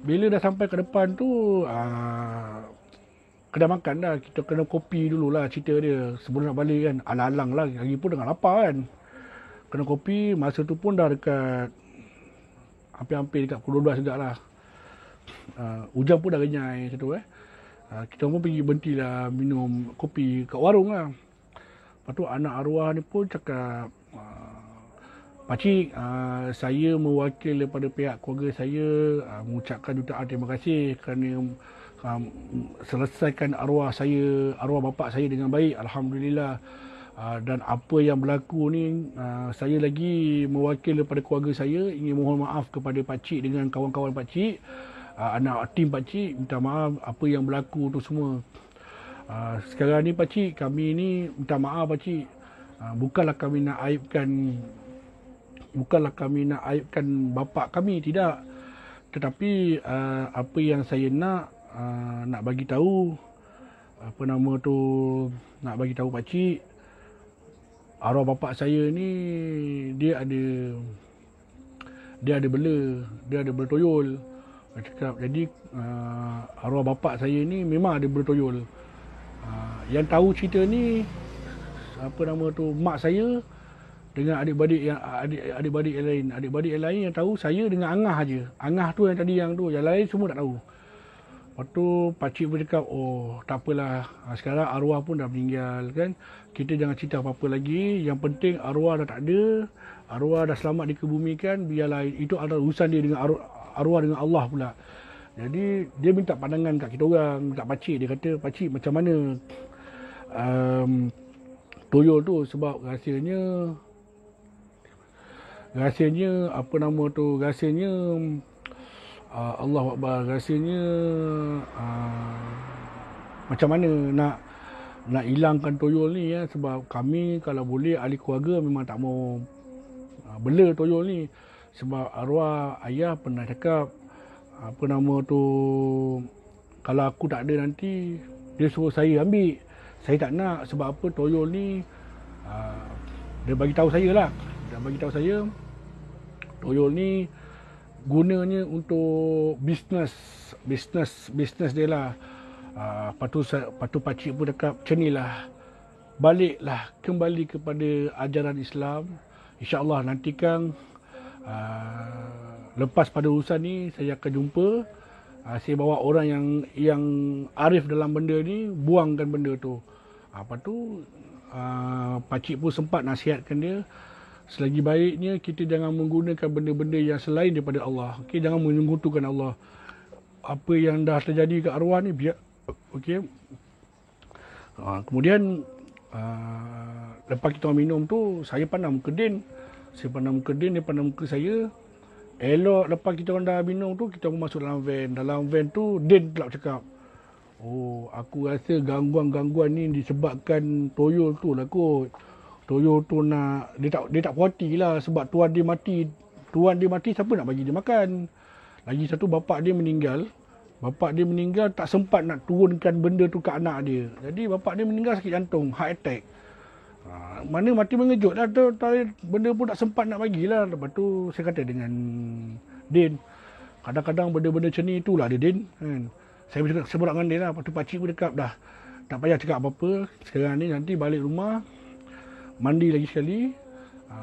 Bila dah sampai ke depan tu, kedai makan dah. Kita kena kopi dululah cerita dia. Sebelum nak balik kan. Alang-alang lah. Lagi pun dengan lapar kan. Kena kopi. Masa tu pun dah dekat hampir-hampir dekat pukul 12 juga lah. Hujan pun dah renyai macam tu kita pun pergi berhentilah minum kopi kat warung lah. Lepas tu anak arwah ni pun cakap, Pakcik, saya mewakili daripada pihak keluarga saya mengucapkan jutaan terima kasih kerana selesaikan arwah bapa saya dengan baik. Alhamdulillah. Dan apa yang berlaku ni, saya lagi mewakili daripada keluarga saya ingin mohon maaf kepada pakcik dengan kawan-kawan pakcik, anak tim pakcik, minta maaf apa yang berlaku tu semua. Sekarang ni pakcik, kami ni minta maaf pakcik. Bukanlah kami nak aibkan bapa kami, tidak. Tetapi apa yang saya nak bagi tahu, apa nama tu, nak bagi tahu pakcik, arwah bapak saya ni dia ada bela toyol. Dia cakap, jadi arwah bapak saya ni memang ada bela toyol. Yang tahu cerita ni apa nama tu, mak saya dengan adik-beradik yang lain yang tahu saya dengan Angah aja. Angah tu yang tadi yang lain semua tak tahu. Lepas tu pakcik pun cakap, oh tak apalah, sekarang arwah pun dah meninggal kan. Kita jangan cerita apa-apa lagi. Yang penting arwah dah tak ada, arwah dah selamat dikebumikan, biarlah itu adalah urusan dia dengan arwah dengan Allah pula. Jadi dia minta pandangan kat kita orang, minta pakcik. Dia kata, pakcik macam mana toyol tu, sebab rahsianya apa nama tu, rahsianya Allah Akbar, rahsianya macam mana nak hilangkan toyol ni ya. Sebab kami kalau boleh ahli keluarga memang tak mau bela toyol ni. Sebab arwah ayah pernah cakap apa nama tu, kalau aku tak ada nanti dia suruh saya ambil. Saya tak nak, sebab apa, toyol ni dia bagi tahu saya lah. Dia bagi tahu saya toyol ni gunanya untuk bisnes dia lah. Patu pakcik pun cakap macam ni lah, baliklah kembali kepada ajaran Islam. InsyaAllah nanti kan lepas pada urusan ni saya akan jumpa. Saya bawa orang yang arif dalam benda ni, buangkan benda tu. Lepas tu pakcik pun sempat nasihatkan dia, selagi baiknya kita jangan menggunakan benda-benda yang selain daripada Allah. Okey, jangan menyekutukan Allah. Apa yang dah terjadi kat arwah ni biar. Okey. Kemudian lepas kita minum tu, saya pandang muka Din. Dia pandang muka saya. Elok lepas kita orang dah minum tu, kita pun masuk dalam van. Dalam van tu Din pula cakap, oh aku rasa gangguan-gangguan ni disebabkan toyol tu lah kot. Toyol tu nak, dia tak puas hati lah sebab tuan dia mati, siapa nak bagi dia makan. Lagi satu, bapak dia meninggal tak sempat nak turunkan benda tu ke anak dia. Jadi bapak dia meninggal sakit jantung, heart attack. Mana mati mengejut lah tu, benda pun tak sempat nak bagilah. Lepas tu saya kata dengan Din, kadang-kadang benda-benda macam ni itulah dia Din kan. Saya bercakap dengan Din lah. Lepas tu pakcik pun cakap dah, tak payah cakap apa-apa. Sekarang ni nanti balik rumah, mandi lagi sekali.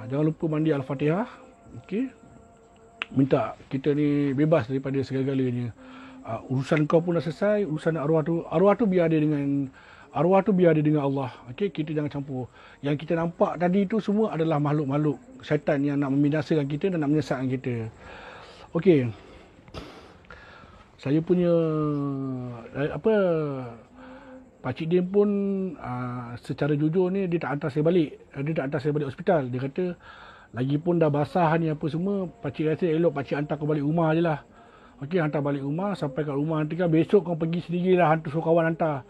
Jangan lupa mandi Al-Fatihah. Okey. Minta kita ni bebas daripada segala-galanya. Urusan kau pun dah selesai, urusan arwah tu biar dia dengan Allah. Okey, kita jangan campur. Yang kita nampak tadi tu semua adalah makhluk-makhluk syaitan yang nak membinasakan kita dan nak menyesatkan kita. Okey. Saya punya pakcik Din pun secara jujur ni dia tak hantar saya balik. Dia tak hantar saya balik hospital. Dia kata lagipun dah basah ni apa semua, pakcik rasa elok pakcik hantar kau balik rumah je lah. Okey, hantar balik rumah. Sampai kat rumah nanti kan besok kau pergi sendirilah, hantar suruh kawan hantar.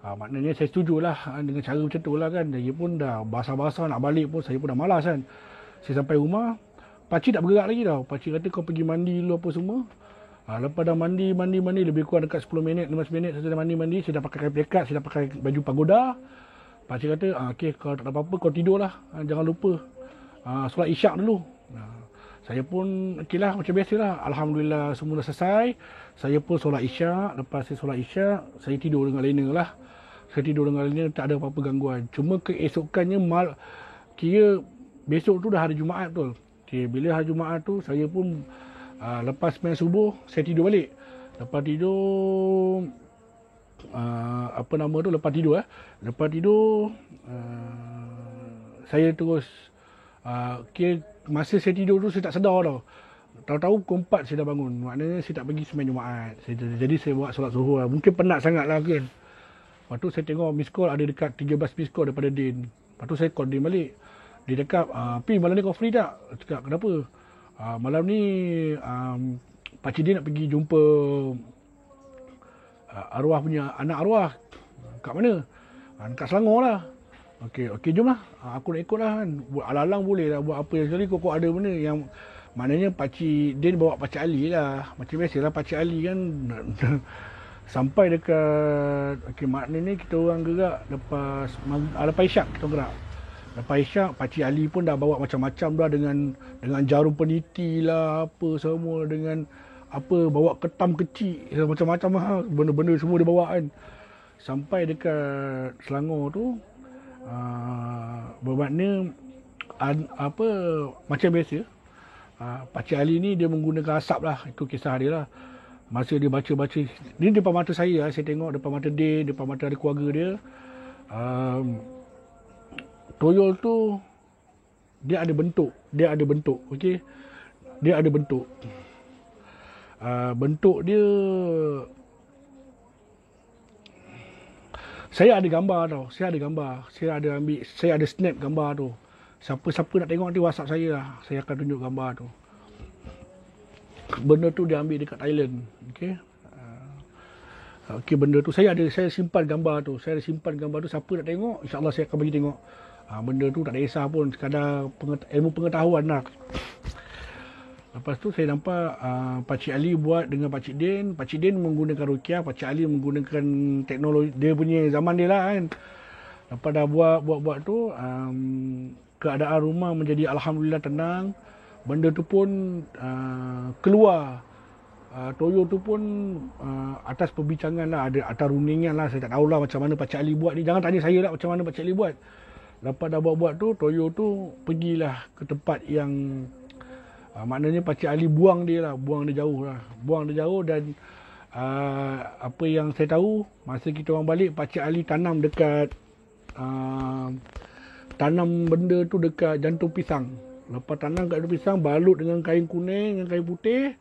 Maknanya saya setujulah dengan cara macam tu lah kan. Lagipun dah basah-basah nak balik pun saya pun dah malas kan. Saya sampai rumah, pakcik tak bergerak lagi tau. Pakcik kata kau pergi mandi dulu apa semua. Lepas dah mandi lebih kurang dekat 10 minit, 15 minit saya dah mandi, saya dah pakai kain pelekat, saya dah pakai baju pagoda. Pakcik kata, okey, kalau tak ada apa-apa kau tidurlah. Jangan lupa solat isyak dulu. Saya pun okeylah macam biasalah. Alhamdulillah semua dah selesai. Saya pun solat isyak. Lepas saya solat isyak, saya tidur dengan lena lah. Saya tidur dengan lena, tak ada apa-apa gangguan. Cuma keesokannya kira besok tu dah hari Jumaat betul. Okay, bila hari Jumaat tu saya pun lepas sembahyang subuh saya tidur balik. Lepas tidur lepas tidur saya terus kira masa saya tidur tu saya tak sedar tau. Tahu-tahu pukul 4 saya dah bangun. Maknanya saya tak pergi sembahyang Jumaat. Jadi saya buat solat zuhur lah. Mungkin penat sangat lah kan. Lepas tu saya tengok miss call ada dekat 13 miss call daripada Din. Lepas tu saya call Din balik. Dia cakap, Pi malam ni kau free tak? Saya cakap, kenapa? Malam ni pakcik Din nak pergi jumpa arwah punya anak arwah. Kat mana? Dekat Selangor lah. Okey, jom lah. Aku nak ikut lah kan. Buat alang-alang boleh lah. Buat apa yang sekali kau ada benda yang maknanya pakcik Din bawa pakcik Ali lah. Macam biasalah pakcik Ali kan Sampai dekat, okey, maknanya kita orang gerak lepas isyak kita gerak. Lepas isyak, Pakcik Ali pun dah bawa macam-macam dah, dengan jarum peniti lah, apa semua, dengan apa, bawa ketam kecil, macam-macam lah, benda-benda semua dia bawa kan. Sampai dekat Selangor tu, bermakna apa, macam biasa, Pakcik Ali ni dia menggunakan asap lah, itu kisah dia lah. Masa dia baca-baca, ni depan mata saya lah, saya tengok depan mata dia, depan mata ada keluarga dia. Toyol tu dia ada bentuk, okey. Dia ada bentuk. Bentuk dia, saya ada gambar tau. Saya ada snap gambar tu. Siapa-siapa nak tengok nanti WhatsApp saya lah. Saya akan tunjuk gambar tu. Benda tu dia ambil dekat Thailand, okey. Okey, benda tu saya simpan gambar tu. Siapa nak tengok, insya-Allah saya akan bagi tengok. Benda tu tak ada kisah pun, sekadar ilmu pengetahuan lah. Lepas tu saya nampak Pakcik Ali buat dengan Pakcik Din. Pakcik Din menggunakan ruqyah, Pakcik Ali menggunakan teknologi dia punya zaman dia lah kan. Lepas dah buat tu, keadaan rumah menjadi alhamdulillah tenang. Benda tu pun keluar. Toyo tu pun atas perbincangan lah, ada atas rundingan lah. Saya tak tahulah macam mana Pakcik Ali buat ni. Jangan tanya saya lah macam mana Pakcik Ali buat. Lepas dah buat tu, Toyo tu pergilah ke tempat yang maknanya Pakcik Ali buang dia jauh dan apa yang saya tahu, masa kita orang balik, Pakcik Ali tanam dekat tanam benda tu dekat jantung pisang. Lepas tanam kat jantung pisang, balut dengan kain kuning, dengan kain putih.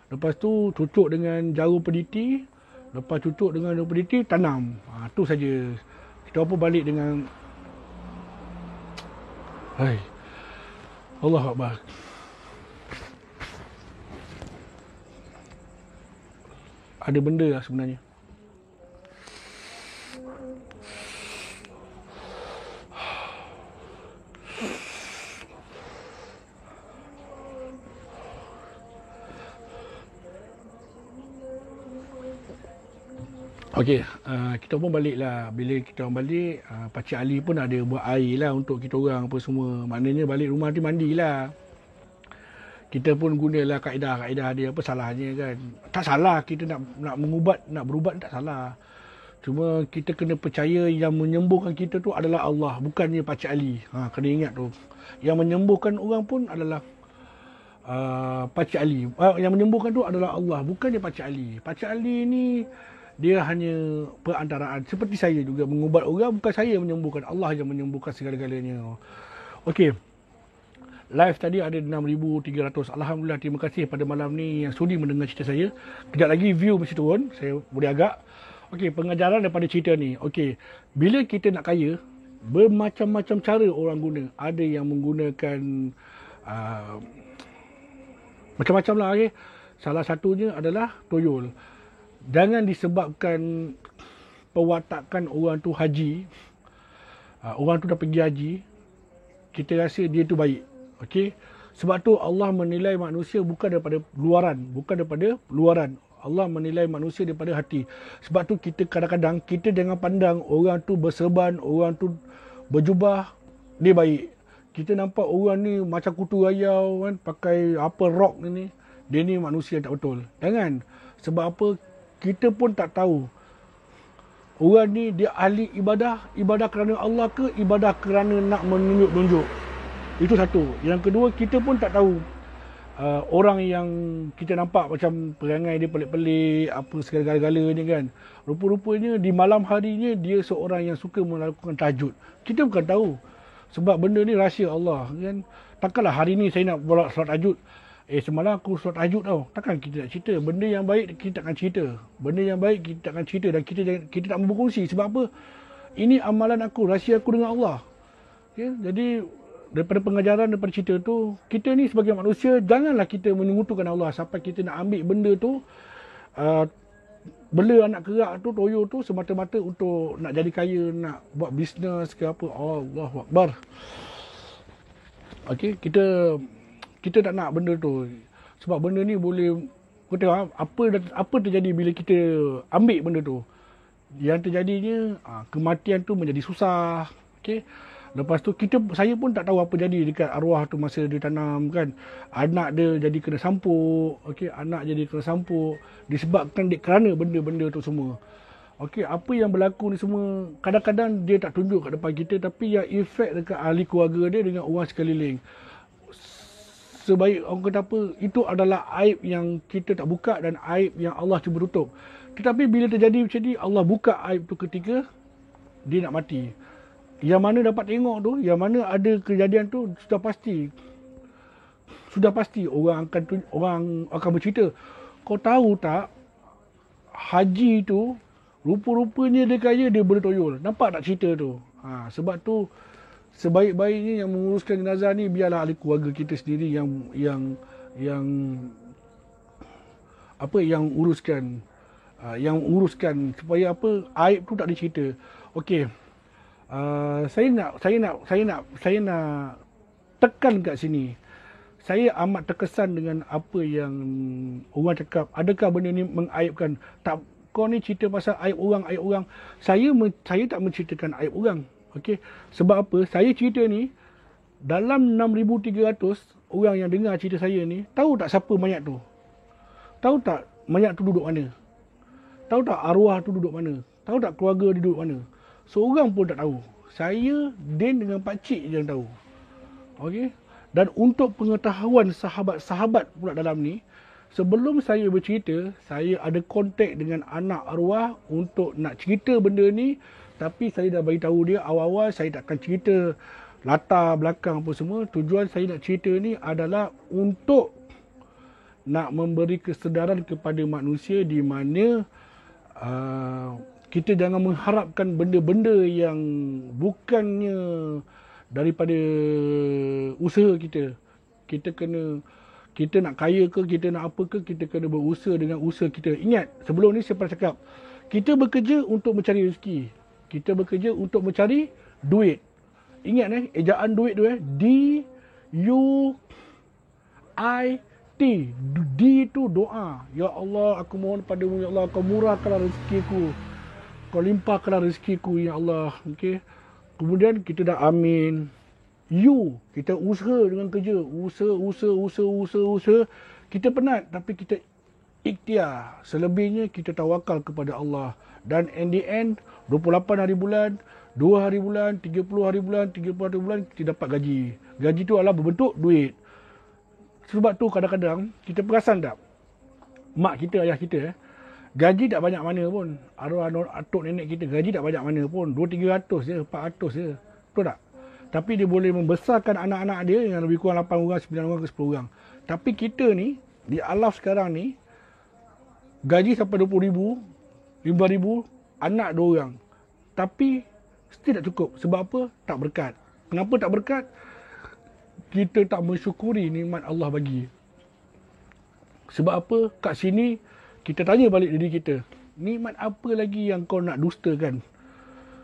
Lepas tu cucuk dengan jarum peniti. Lepas cucuk dengan jarum peniti, tanam. Tu saja. Kita apa balik dengan Allah Akbar. Ada benda lah sebenarnya. Okey, kita pun balik lah. Bila kita orang balik, Pakcik Ali pun ada buat air lah untuk kita orang apa semua. Maknanya balik rumah nanti mandi lah. Kita pun gunalah kaedah-kaedah dia, apa salahnya kan. Tak salah kita nak berubat tak salah. Cuma kita kena percaya yang menyembuhkan kita tu adalah Allah, bukannya Pakcik Ali. Kena ingat tu. Yang menyembuhkan orang pun adalah Pakcik Ali. Yang menyembuhkan tu adalah Allah, bukannya Pakcik Ali. Pakcik Ali ni dia hanya perantaraan. Seperti saya juga mengubat orang, bukan saya menyembuhkan, Allah yang menyembuhkan segala-galanya. Okey. Live tadi ada 6,300. Alhamdulillah, terima kasih pada malam ni yang sudi mendengar cerita saya. Kejap lagi view mesti turun, saya boleh agak. Okey, pengajaran daripada cerita ni. Okey, bila kita nak kaya, bermacam-macam cara orang guna. Ada yang menggunakan macam-macam lah. Okay? Salah satunya adalah toyol. Jangan disebabkan pewatakan orang tu haji, orang tu dah pergi haji, kita rasa dia tu baik. Okey? Sebab tu Allah menilai manusia bukan daripada luaran. Allah menilai manusia daripada hati. Sebab tu kita kadang-kadang kita jangan pandang orang tu berserban, orang tu berjubah, dia baik. Kita nampak orang ni macam kutu rayau kan, pakai apa rock ni, dia ni manusia tak betul. Jangan. Sebab apa? Kita pun tak tahu orang ni dia ahli ibadah kerana Allah ke ibadah kerana nak menunjuk-nunjuk. Itu satu. Yang kedua, kita pun tak tahu orang yang kita nampak macam perangai dia pelik-pelik, apa segala-galanya kan. Rupa-rupanya di malam harinya dia seorang yang suka melakukan tahajud. Kita bukan tahu. Sebab benda ni rahsia Allah kan. Takkanlah hari ni saya nak buat solat tahajud. Semalam aku solat tahajud tau. Takkan kita nak cerita. Benda yang baik kita takkan cerita. Benda yang baik kita takkan cerita. Dan kita tak berkongsi. Sebab apa? Ini amalan aku, rahsia aku dengan Allah. Okay? Jadi daripada pengajaran, daripada cerita tu, kita ni sebagai manusia, janganlah kita menyekutukan Allah sampai kita nak ambil benda tu, bela anak kerak tu, toyo tu semata-mata untuk nak jadi kaya, nak buat bisnes ke apa. Allahu Akbar. Okey, kita tak nak benda tu. Sebab benda ni boleh Kau tengok apa terjadi bila kita ambil benda tu. Yang terjadinya kematian tu menjadi susah. Okey. Lepas tu saya pun tak tahu apa jadi dekat arwah tu masa dia tanam kan. Anak dia jadi kena sampuk. Okey, anak jadi kena sampuk disebabkan kerana benda-benda tu semua. Okey, apa yang berlaku ni semua kadang-kadang dia tak tunjuk kat depan kita, tapi yang efek dekat ahli keluarga dia dengan orang sekeliling. Sebaik orang kata apa, itu adalah aib yang kita tak buka dan aib yang Allah cuba tutup. Tetapi bila terjadi macam ni, Allah buka aib tu ketika dia nak mati. Yang mana dapat tengok tu, yang mana ada kejadian tu, sudah pasti orang akan bercerita. Kau tahu tak, haji tu rupa-rupanya dia kaya, dia boleh toyol. Nampak tak cerita tu? Sebab tu sebaik-baiknya yang menguruskan jenazah ni biarlah ahli keluarga kita sendiri yang uruskan supaya aib tu tak dicerita. Okey. Saya nak tekan kat sini. Saya amat terkesan dengan apa yang orang cakap. Adakah benda ni mengaibkan? Tak, kau ni cerita pasal aib orang. Saya tak menceritakan aib orang. Okey. Sebab apa? Saya cerita ni dalam 6,300 orang yang dengar cerita saya ni, tahu tak siapa mayat tu? Tahu tak mayat tu duduk mana? Tahu tak arwah tu duduk mana? Tahu tak keluarga dia duduk mana? Seorang pun tak tahu. Saya, Din dengan pakcik je yang tahu. Okey. Dan untuk pengetahuan sahabat-sahabat pula dalam ni, sebelum saya bercerita, saya ada kontak dengan anak arwah untuk nak cerita benda ni. Tapi saya dah bagi tahu dia awal-awal saya takkan cerita latar belakang apa semua. Tujuan saya nak cerita ni adalah untuk nak memberi kesedaran kepada manusia di mana kita jangan mengharapkan benda-benda yang bukannya daripada usaha kita. Kita nak kaya ke, kita nak apa ke, kita kena berusaha dengan usaha kita. Ingat, sebelum ni saya pernah cakap, kita bekerja untuk mencari rezeki. Kita bekerja untuk mencari duit. Ingat ejaan duit tu D-U-I-T. D tu doa. Ya Allah, aku mohon padamu, ya Allah, kau murahkanlah rezekiku. Kau limpahkanlah rezekiku, ya Allah. Okey. Kemudian kita dah amin. U, kita usaha dengan kerja. Usaha. Kita penat tapi kita ikhtiar. Selebihnya kita tawakal kepada Allah. Dan in the end, 28 hari bulan, 2 hari bulan, 30 hari bulan, 30 hari bulan, kita dapat gaji. Gaji tu adalah berbentuk duit. Sebab tu kadang-kadang, kita perasan tak? Mak kita, ayah kita, gaji tak banyak mana pun. Arwah atuk nenek kita, gaji tak banyak mana pun. 200-300 je, 400 je. Betul tak? Tapi dia boleh membesarkan anak-anak dia yang lebih kurang 8 orang, 9 orang ke 10 orang. Tapi kita ni, di Alaf sekarang ni, gaji sampai 20,000, 5,000, anak 2 orang. Tapi still tak cukup. Sebab apa? Tak berkat. Kenapa tak berkat? Kita tak mensyukuri nikmat Allah bagi. Sebab apa? Kat sini kita tanya balik diri kita, nikmat apa lagi yang kau nak dustakan?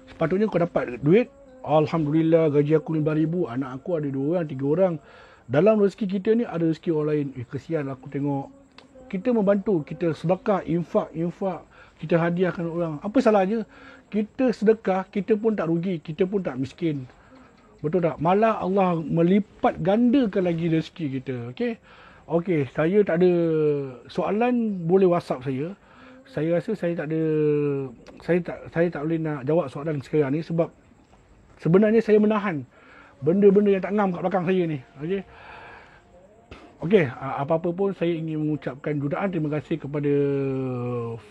Sepatutnya kau dapat duit, alhamdulillah, gaji aku 5,000, anak aku ada 2 orang, 3 orang. Dalam rezeki kita ni ada rezeki orang lain. Kesian aku tengok. Kita membantu, kita sedekah, infak, kita hadiahkan orang. Apa salahnya? Kita sedekah, kita pun tak rugi, kita pun tak miskin. Betul tak? Malah Allah melipat gandakan lagi rezeki kita. Okey, saya tak ada soalan, boleh WhatsApp saya. Saya rasa saya tak boleh nak jawab soalan sekarang ni sebab sebenarnya saya menahan benda-benda yang tak ngam kat belakang saya ni. Okey, apa-apa pun saya ingin mengucapkan jutaan terima kasih kepada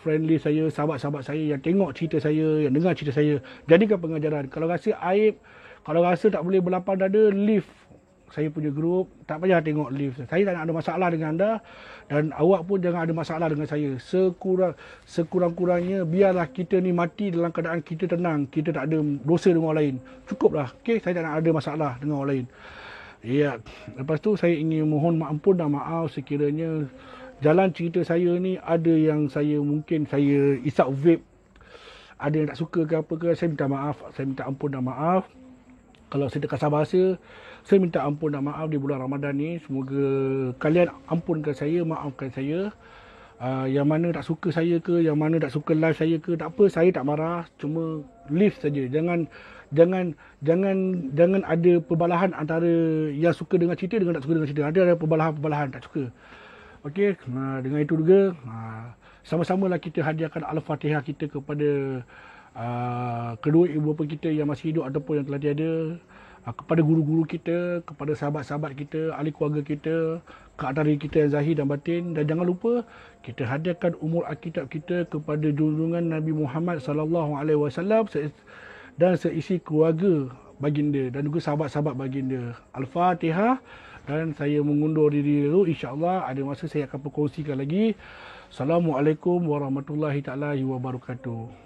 friendly saya, sahabat-sahabat saya yang tengok cerita saya, yang dengar cerita saya. Jadikan pengajaran. Kalau rasa aib, kalau rasa tak boleh berlapang dada, leave saya punya grup. Tak payah tengok leave. Saya tak nak ada masalah dengan anda dan awak pun jangan ada masalah dengan saya. Sekurang-kurangnya biarlah kita ni mati dalam keadaan kita tenang, kita tak ada dosa dengan orang lain. Cukuplah. Okey, saya tak nak ada masalah dengan orang lain. Ya, lepas tu saya ingin mohon ampun dan maaf sekiranya jalan cerita saya ni ada yang mungkin saya isap vape, ada yang tak suka ke apa ke, saya minta maaf, saya minta ampun dan maaf. Kalau saya terkasar bahasa, saya minta ampun dan maaf di bulan Ramadan ni. Semoga kalian ampunkan saya, maafkan saya. yang mana tak suka saya ke, yang mana tak suka live saya ke, tak apa, saya tak marah, cuma leave saja. Jangan ada perbalahan antara yang suka dengan cerita dengan tak suka dengan cerita. Ada perbalahan tak suka. Okey, dengan itu juga sama-samalah kita hadiahkan Al-Fatihah kita kepada kedua ibu bapa kita yang masih hidup ataupun yang telah tiada, kepada guru-guru kita, kepada sahabat-sahabat kita, ahli keluarga kita, keadaan kita yang zahir dan batin, dan jangan lupa kita hadiahkan umur Alkitab kita kepada junjungan Nabi Muhammad sallallahu alaihi wasallam dan seisi keluarga baginda dan juga sahabat-sahabat baginda. Al-Fatihah. Dan saya mengundur diri dulu, insya-Allah ada masa saya akan perkongsikan lagi. Assalamualaikum warahmatullahi taala wabarakatuh.